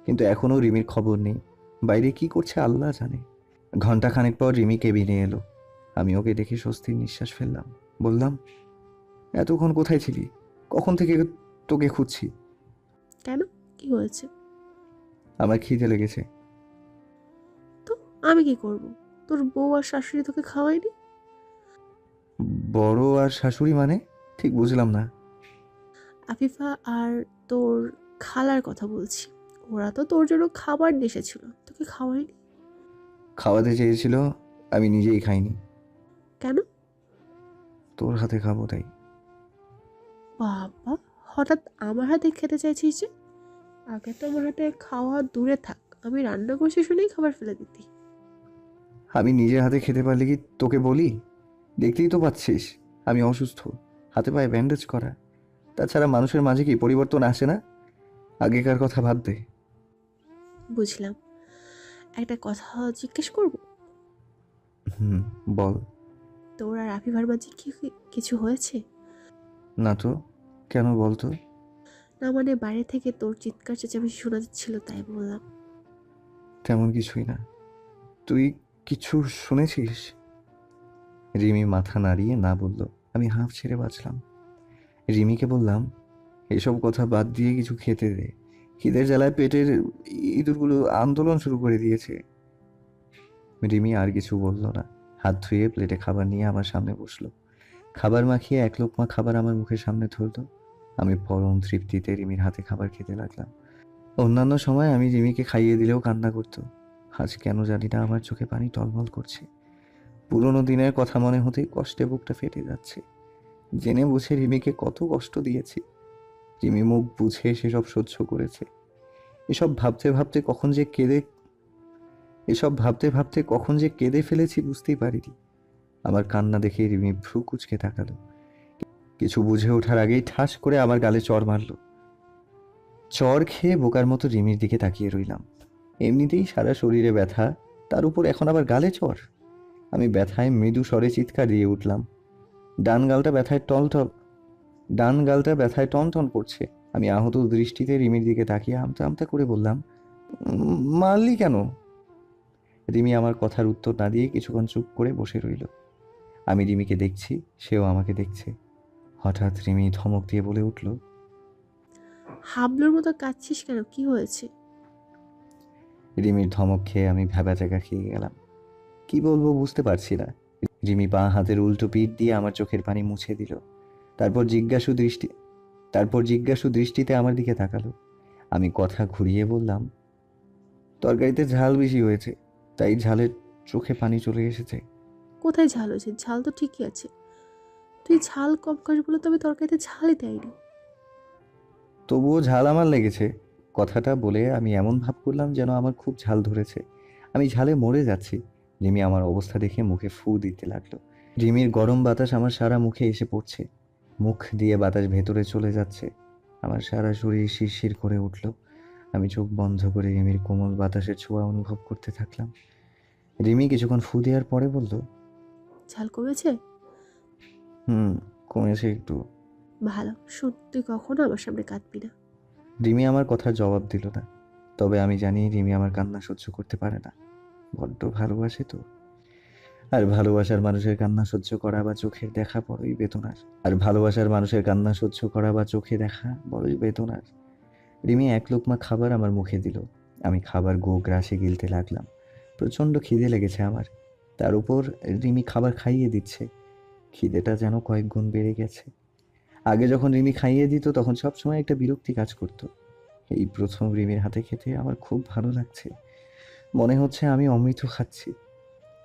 কিন্তু এখনও রিমির খবর নেই। বাইরে কি করছে আল্লাহ জানে। ঘন্টাখানেক পর রিমি কেবিনে এলো। আমি ওকে দেখে স্বস্তির নিঃশ্বাস ফেললাম। বললাম, এতক্ষণ কোথায় ছিলি? কখন থেকে তোকে খুঁজছি। কেন, কি হয়েছে? আমার খিদে লেগেছে। তো আমি কি করব? তোর বউ আর শাশুড়ি তোকে খাওয়ায়নি? বড় আর শাশুড়ি মানে? ঠিক বুঝলাম না। আফিফা আর তোর খালার কথা বলছি। ওরা তো তোর জন্য খাবার নিয়ে এসেছিল, তোকে খাওয়ায়নি? খাওয়াতে চেয়েছিল, আমি নিজেই খাইনি। কেন? তোর হাতে খাবো তাই। বাবা, হঠাৎ আমার হাতে খেতে চাইছিস যে? আগে তো আমার হাতে খাওয়া দূরে থাক, আমি রান্না করছি শুনেই খাবার ফেলে দিতি। আমি নিজের হাতে খেতে পারলে কি তোকে বলি? দেখতেই তো পাচ্ছিস আমি অসুস্থ, হাতে পায়ে ব্যান্ডেজ করা। তাছাড়া মানুষের মাঝে কি পরিবর্তন আসে না? আগেকার কথা বাদ দে। বুঝলাম। একটা কথা জিজ্ঞেস করব? বল। তোর আর আফিফার মাঝে কি কিছু হয়েছে? না তো, কেন বলতো? না মানে বাইরে থেকে তোর চিৎকার চেঁচামেচি শোনা যাচ্ছিল, তাই বললাম। তেমন কিছুই না। তুই কিছু শুনেছিস? রিমি মাথা নাড়িয়ে না বলল। আমি হাঁফ ছেড়ে বাঁচলাম। রিমিকে বললাম, এসব কথা বাদ দিয়ে কিছু খেতে দে, খিদের জ্বালায় পেটের ইঁদুরগুলো আন্দোলন শুরু করে দিয়েছে। রিমি আর কিছু বলল না, হাত ধুয়ে প্লেটে খাবার নিয়ে আমার সামনে বসলো। খাবার মাখিয়ে এক লোকমা খাবার আমার মুখের সামনে ধরলো। আমি পরম তৃপ্তিতে রিমির হাতে খাবার খেতে লাগলাম। অন্যান্য সময় আমি রিমিকে খাইয়ে দিলেও কান্না করতো। আজ কেন জানি না আমার চোখে পানি টলমল করছে। পুরোনো দিনের কথা মনে হতেই কষ্টে বুকটা ফেটে যাচ্ছে। জেনে বুঝে রিমিকে কত কষ্ট দিয়েছি। রিমি মুখ বুঝে সেসব সহ্য করেছে। এসব ভাবতে ভাবতে কখন যে কেঁদে ফেলেছি বুঝতেই পারিনি। আমার কান্না দেখে রিমি ভ্রু কুঁচকে তাকালো। কিছু বুঝে ওঠার আগেই ঠাস করে আমার গালে চড় মারলো। চড় খেয়ে বোকার মতো রিমির দিকে তাকিয়ে রইলাম। এমনিতেই সারা শরীরে ব্যথা, তার উপর এখন আবার গালে চড়। আমি ব্যথায় মৃদু স্বরে চিৎকার দিয়ে উঠলাম। ডান গালটা ব্যথায় টনটন করছে। আমি আহত দৃষ্টিতে রিমির দিকে তাকিয়ে আমতা আমতা করে বললাম, মারলি কেন? রিমি আমার কথার উত্তর না দিয়ে কিছুক্ষণ চুপ করে বসে রইল। আমি রিমিকে দেখছি, সেও আমাকে দেখছে। হঠাৎ রিমি ধমক দিয়ে বলে উঠল, হাবলুর মতো কাঁদছিস কেন, কি হয়েছে? রিমির ধমক খেয়ে আমি ভ্যাবাচ্যাকা খেয়ে গেলাম। কি বলবো বুঝতে পারছি না। রিমি বাঁ হাতের উল্টো পিঠ দিয়ে আমার চোখের পানি মুছে দিল। তারপর জিজ্ঞাসু দৃষ্টিতে আমার দিকে তাকালো। আমি কথা ঘুরিয়ে বললাম, তরকারিতে ঝাল বেশি হয়েছে, তাই ঝালের চোখে পানি চলে এসেছে। কোথায় ঝাল হয়েছে? ঝাল তো ঠিকই আছে। তুই ঝাল কম খাস বলে তবে তরকারিতে ঝালই দেয়নি। তবুও ঝাল আমার লেগেছে। কথাটা বলে আমি এমন ভাব করলাম যেন আমার খুব ঝাল ধরেছে, আমি ঝালে মরে যাচ্ছি। রিমি আমার অবস্থা দেখে মুখে ফু দিতে লাগলো। রিমির গরম বাতাস আমার সারা মুখে এসে পড়ছে। মুখ দিয়ে বাতাস ভেতরে চলে যাচ্ছে। আমার সারা শরীর শিরশির করে উঠল। আমি চোখ বন্ধ করে রিমির কোমল বাতাসের ছোঁয়া অনুভব করতে থাকলাম। রিমি কিছুক্ষণ ফু দেওয়ার পরে বলল, ঝাল কমেছে? কমেছে একটু। ভালো। শোন, তুই কখনো আমার সামনে কাঁদবি না। রিমি আমার কথার জবাব দিল না। তবে আমি জানি রিমি আমার কান্না সহ্য করতে পারে না। বড্ড ভালোবাসে তো। আর ভালোবাসার মানুষের কান্না সহ্য করা বা চোখে দেখা বড়ই বেদনার। রিমি এক লোকমা খাবার আমার মুখে দিল। আমি খাবার গ্রাসে গিলতে লাগলাম। প্রচণ্ড খিদে লেগেছে আমার। তার উপর রিমি খাবার খাইয়ে দিচ্ছে। খিদেটা যেন কয়েক গুণ বেড়ে গেছে। আগে যখন রিমি খাইয়ে দিত তখন সবসময় একটা বিরক্তি কাজ করত। এই প্রথম রিমির হাতে খেতে আমার খুব ভালো লাগছে। মনে হচ্ছে আমি অমৃত খাচ্ছি।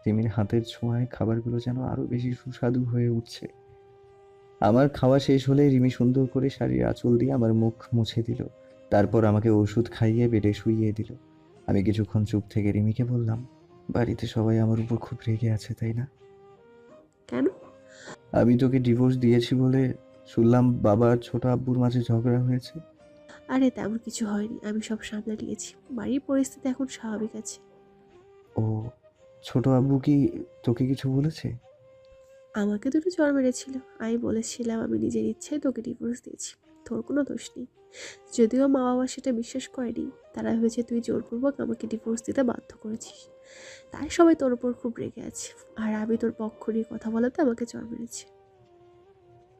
রিমির হাতের ছোঁয়ায় খাবারগুলো যেন আরো বেশি সুস্বাদু হয়ে উঠছে। আমার খাওয়া শেষ হলে রিমি সুন্দর করে শাড়ির আঁচল দিয়ে আমার মুখ মুছে দিল। তারপর আমাকে ওষুধ খাইয়ে বেডে শুইয়ে দিল। আমি কিছুক্ষণ চুপ থেকে রিমিকে বললাম, বাড়িতে সবাই আমার উপর খুব রেগে আছে, তাই না? কেন? আমি তোকে ডিভোর্স দিয়েছি বলে শুনলাম বাবা আর ছোট আব্বুর মাঝে ঝগড়া হয়েছে। আরে তেমন কিছু হয়নি, আমি সব সামলে নিয়েছি। বাড়ির পরিস্থিতি এখন স্বাভাবিক আছে। ও, ছোট আব্বু কি তোকে কিছু বলেছে? আমাকে দুটো জ্বর মেরেছিল, আমি বলেছিলাম আমি নিজের ইচ্ছায় তোকে ডিভোর্স দিয়েছি, তোর কোনো দোষ নেই। যদিও মা বাবা সেটা বিশ্বাস করেনি, তারা ভেবেছে তুই জোরপূর্বক আমাকে ডিভোর্স দিতে বাধ্য করেছিস। তাই সবাই তোর উপর খুব রেগে আছে, আর আমি তোর পক্ষ নিয়ে কথা বলাতে আমাকে জ্বর মেরেছে।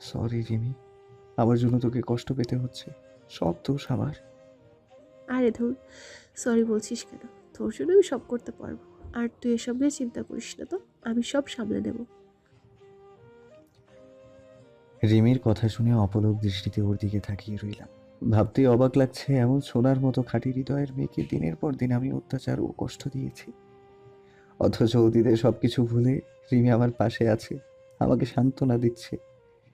সরি রিমি, আমার জন্য তোকে কষ্ট পেতে হচ্ছে। সব দোষ আমার। আরে ধুর, সরি বলছিস কেন? তোর জন্য আমি সব করতে পারবো। আর তুই এসব নিয়ে চিন্তা করিস না তো, আমি সব সামলে নেব। রিমির কথা শুনে অপলক দৃষ্টিতে ওর দিকে তাকিয়ে রইলাম। ভাবতেই অবাক লাগছে, এমন সোনার মতো খাঁটি হৃদয়ের মেয়েকে দিনের পর দিন আমি অত্যাচার ও কষ্ট দিয়েছি। অথচ অতীতে সবকিছু ভুলে রিমি আমার পাশে আছে, আমাকে সান্ত্বনা দিচ্ছে।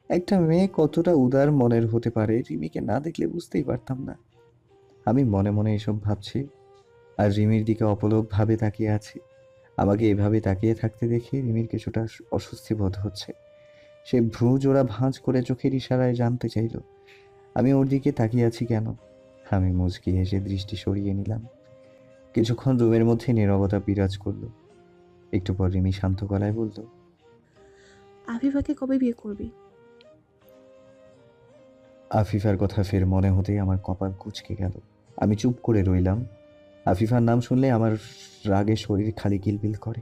একটা মেয়ে কতটা উদার মনের হতে পারে রিমিকে না দেখলে বুঝতেই পারতাম না। আমি মনে মনে এসব ভাবছি আর রিমির দিকে অপলক ভাবে তাকিয়ে আছি। আমাকে এভাবে তাকিয়ে থাকতে দেখে রিমির কিছুটা অস্বস্তি বোধ হচ্ছে। সে ভ্রু জোড়া ভাঁজ করে চোখের ইশারায় জানতে চাইল আমি ওর দিকে তাকিয়ে আছি কেন। আমি মুচকি হেসে দৃষ্টি সরিয়ে নিলাম। কিছুক্ষণ রুমের মধ্যে নীরবতা বিরাজ করলো। একটু পর রিমি শান্ত গলায় বলল, আফিফাকে কবে বিয়ে করবি? আফিফার কথা ফের মনে হতেই আমার কপাল কুঁচকে গেল। আমি চুপ করে রইলাম। আফিফার নাম শুনলে আমার রাগে শরীর খালি কিলবিল করে।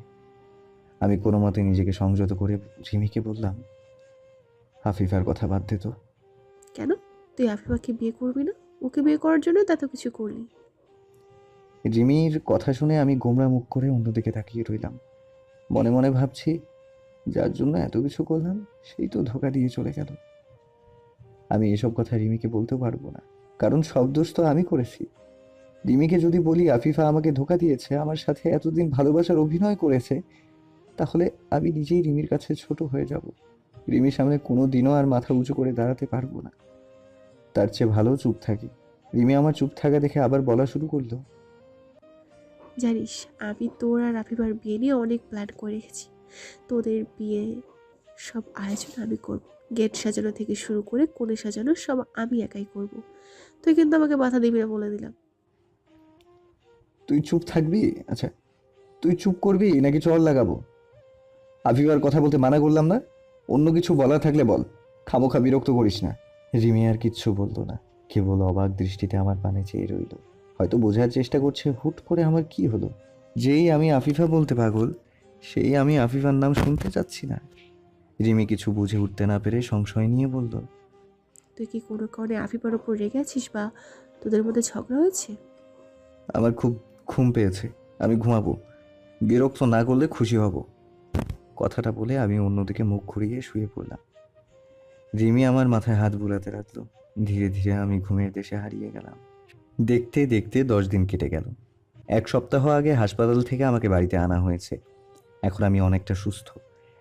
আমি কোনো মতে নিজেকে সংযত করে রিমিকে বললাম, আফিফার কথা বাদ দে তো। কেন? তুই আফিফাকে বিয়ে করবি না? ওকে বিয়ে করার জন্য তা তো কিছু করলি। রিমির কথা শুনে আমি গোমরা মুখ করে অন্যদিকে তাকিয়ে রইলাম। মনে মনে ভাবছি, যার জন্য এত কিছু করলাম সেই তো ধোঁকা দিয়ে চলে গেল। আমি এসব কথা রিমিকে বলতেও পারবো না, কারণ সব দোষ তো আমি করেছি। রিমিকে যদি বলি আফিফা আমাকে ধোঁকা দিয়েছে, আমার সাথে এতদিন ভালোবাসার অভিনয় করেছে, তাহলে আমি নিজেই রিমির কাছে ছোট হয়ে যাব। রিমির সামনে কোনো দিনও আর মাথা উঁচু করে দাঁড়াতে পারবো না। তার চেয়ে ভালো চুপ থাকি। রিমি আমার চুপ থাকা দেখে আবার বলা শুরু করলো, জানিস, আমি তোর আর আফিফার বিয়ে নিয়ে অনেক প্ল্যান করে রেখেছি। তোদের বিয়ে সব আয়োজন আমি করব। গেট সাজানো থেকে শুরু করে কোণে সাজানো সব আমি একাই করব। তুই কিন্তু আমাকে বাধা দিবি না বলে দিলাম। তুই চুপ থাকবি? আচ্ছা, তুই চুপ করবি নাকি চল লাগাবো? আফিফার কথা বলতে মানা করলাম না? অন্য কিছু বলার থাকলে বল, খামোখা বিরক্ত করিস না। রিমি আর কিচ্ছু বলতো না, কেবল অবাক দৃষ্টিতে আমার পানে চেয়ে রইল। হয়তো বোঝার চেষ্টা করছে হুট করে আমার কি হলো। যেই আমি আফিফা বলতে পাগল, সেই আমি আফিফার নাম শুনতে চাচ্ছি না। রিমি কিছু বুঝে উঠতে না পেরে সংশয় নিয়ে বলল, তুই কি কোনো কারণে আফিফার ওপর রেগে আছিস বা তোদের মধ্যে ঝগড়া হয়েছে? আমার খুব ঘুম পেয়েছে, আমি ঘুমাবো। বিরক্ত না করলে খুশি হব। কথাটা বলে আমি অন্যদিকে মুখ ঘুরিয়ে শুয়ে পড়লাম। রিমি আমার মাথায় হাত বুলাতে লাগলো। ধীরে ধীরে আমি ঘুমের দেশে হারিয়ে গেলাম। দেখতে দেখতে 10 দিন কেটে গেল। 1 সপ্তাহ আগে হাসপাতাল থেকে আমাকে বাড়িতে আনা হয়েছে। এখন আমি অনেকটা সুস্থ,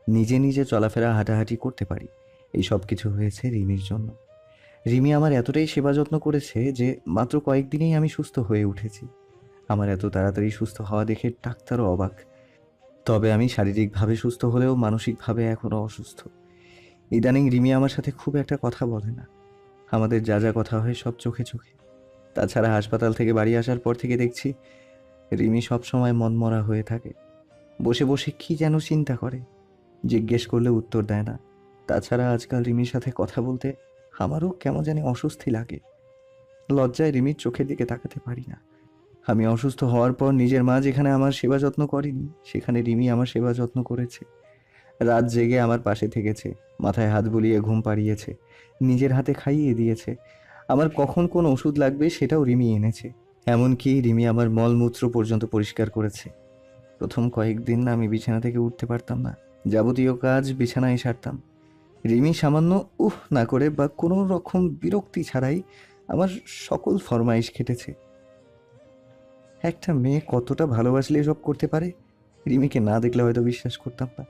নিজে নিজে চলাফেরা হাঁটাহাঁটি করতে পারি। এই সব কিছু হয়েছে রিমির জন্য। রিমি আমার এতটাই সেবা যত্ন করেছে যে মাত্র কয়েকদিনেই আমি সুস্থ হয়ে উঠেছি। আমার এত তাড়াতাড়ি সুস্থ হওয়া দেখে ডাক্তারও অবাক। তবে আমি শারীরিকভাবে সুস্থ হলেও মানসিকভাবে এখনও অসুস্থ। ইদানিং রিমি আমার সাথে খুব একটা কথা বলে না। আমাদের যা যা কথা হয় সব চোখে চোখে। তাছাড়া হাসপাতাল থেকে বাড়ি আসার পর থেকে দেখছি রিমি সবসময় মনমরা হয়ে থাকে। বসে বসে কি যেন চিন্তা করে, জিজ্ঞেস করলে উত্তর দেয় না। তাছাড়া আজকাল রিমির সাথে কথা বলতে আমারও কেমন জানি অস্বস্তি লাগে। লজ্জায় রিমির চোখের দিকে তাকাতে পারি না। আমি অসুস্থ হওয়ার পর নিজের মা যেখানে আমার সেবা যত্ন করেনি, সেখানে রিমি আমার সেবা যত্ন করেছে। রাত জেগে আমার পাশে থেকেছে, মাথায় হাত বুলিয়ে ঘুম পাড়িয়েছে, নিজের হাতে খাইয়ে দিয়েছে। আমার কখন কোন ওষুধ লাগবে সেটাও রিমি এনেছে। এমনকি রিমি আমার মলমূত্র পর্যন্ত পরিষ্কার করেছে। প্রথম কয়েকদিন আমি বিছানা থেকে উঠতে পারতাম না, যাবতীয় কাজ বিছানায় সারতাম। রিমি সামান্য উহ না করে বা কোনো রকম বিরক্তি ছাড়াই আমার সকল ফরমাইশ খেটেছে। একটা মেয়ে কতটা ভালোবাসলে এসব করতে পারে, রিমিকে না দেখলে হয়তো বিশ্বাস করতাম না।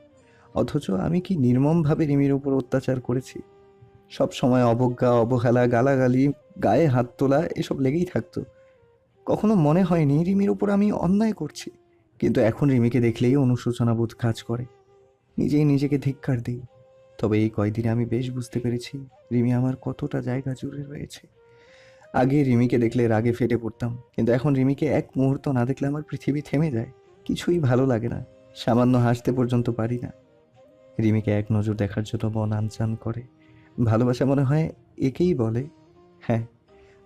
অথচ আমি কি নির্মমভাবে রিমির উপর অত্যাচার করেছি। সব সময় অবজ্ঞা, অবহেলা, গালাগালি, গায়ে হাত তোলা এসব লেগেই থাকতো। কখনো মনে হয়নি রিমির উপর আমি অন্যায় করছি, কিন্তু এখন রিমিকে দেখলেই অনুশোচনা বোধ কাজ করে। নিজেই নিজেকে ধিক্কার দিই। তবে এই কয়দিনে আমি বেশ বুঝতে পেরেছি রিমি আমার কতটা জায়গা জুড়ে রয়েছে। আগে রিমিকে দেখলে রাগে ফেটে পড়তাম, কিন্তু এখন রিমিকে এক মুহূর্ত না দেখলে আমার পৃথিবী থেমে যায়। কিছুই ভালো লাগে না, সামান্য হাসতে পর্যন্ত পারি না। রিমিকে এক নজর দেখার জন্য মন আনচান করে। ভালোবাসা মনে হয় একেই বলে। হ্যাঁ,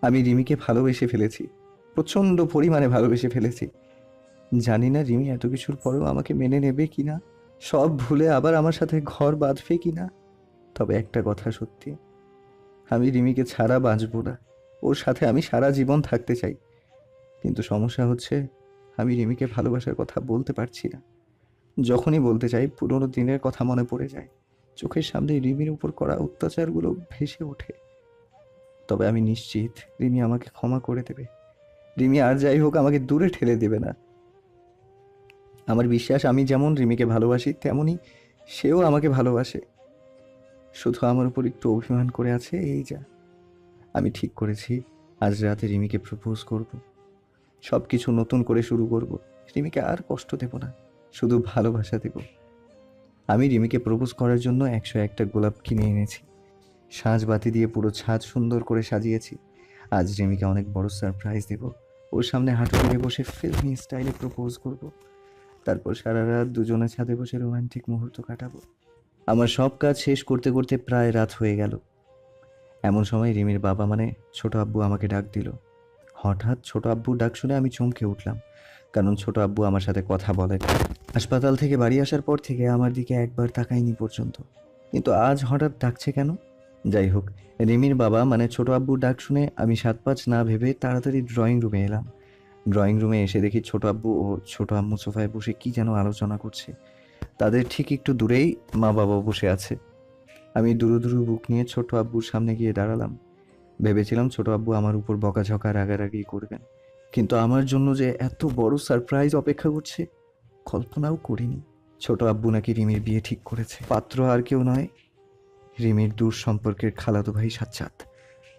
আমি রিমিকে ভালোবেসে ফেলেছি, প্রচণ্ড পরিমাণে ভালোবেসে ফেলেছি। জানি না রিমি এত কিছুর পরেও আমাকে মেনে নেবে কিনা, সব ভুলে আবার আমার সাথে ঘর বাঁধবে কিনা। তবে একটা কথা সত্যি, আমি রিমিকে ছাড়া বাঁচব না। ওর সাথে আমি সারা জীবন থাকতে চাই। কিন্তু সমস্যা হচ্ছে আমি রিমিকে ভালোবাসার কথা বলতে পারছি না। যখনই বলতে চাই পুরোনো দিনের কথা মনে পড়ে যায়। চোখের সামনে রিমির উপর করা অত্যাচারগুলো ভেসে ওঠে। তবে আমি নিশ্চিত রিমি আমাকে ক্ষমা করে দেবে। রিমি আর যাই হোক আমাকে দূরে ঠেলে দেবে না। আমার বিশ্বাস আমি যেমন রিমিকে ভালোবাসি তেমনই সেও আমাকে ভালোবাসে। শুধু আমার উপর একটু অভিমান করে আছে, এই যা। আমি ঠিক করেছি আজ রাতে রিমিকে প্রপোজ করব। সব কিছু নতুন করে শুরু করব। রিমিকে আর কষ্ট দেব না, শুধু ভালোবাসা দেব। আমি রিমিকে প্রপোজ করার জন্য 101টা গোলাপ কিনে এনেছি। সাজবাতি দিয়ে পুরো ছাদ সুন্দর করে সাজিয়েছি। আজ রিমিকে অনেক বড় সারপ্রাইজ দেব। ওর সামনে হাঁটু গেড়ে বসে ফিল্মি স্টাইলে প্রপোজ করব। তারপর সারা রাত দুজনে ছাদে বসে রোমান্টিক মুহূর্ত কাটাবো। আমার সব কাজ শেষ করতে করতে প্রায় রাত হয়ে গেল। এমন সময় রিমির বাবা মানে ছোট আব্বু আমাকে ডাক দিল। হঠাৎ ছোট আব্বুর ডাক শুনে আমি চমকে উঠলাম, কারণ ছোট আব্বু আমার সাথে কথা বলেন। হাসপাতাল থেকে বাড়ি আসার পর থেকে আমার দিকে একবার তাকায়নি পর্যন্ত। কিন্তু আজ হঠাৎ ডাকছে কেন? যাই হোক, রিমির বাবা মানে ছোট আব্বুর ডাক শুনে আমি 7-5 না ভেবে তাড়াতাড়ি ড্রয়িং রুমে এলাম। ড্রয়িং রুমে এসে দেখি ছোট আব্বু ও ছোট আম্মু সোফায় বসে কি যেন আলোচনা করছে। তাদের ঠিক একটু দূরেই মা বাবা বসে আছে। আমি দুরু দুরু বুক নিয়ে ছোট আব্বুর সামনে গিয়ে দাঁড়ালাম। ভেবেছিলাম ছোট আব্বু আমার উপর বকাঝকা রাগারাগি করবেন, কিন্তু আমার জন্য যে এত বড় সারপ্রাইজ অপেক্ষা করছে কল্পনাও করিনি। ছোট আব্বু নাকি রিমির বিয়ে ঠিক করেছে। পাত্র আর কেউ নয়, রিমির দূর সম্পর্কের খালাতো ভাই সাজ্জাদ।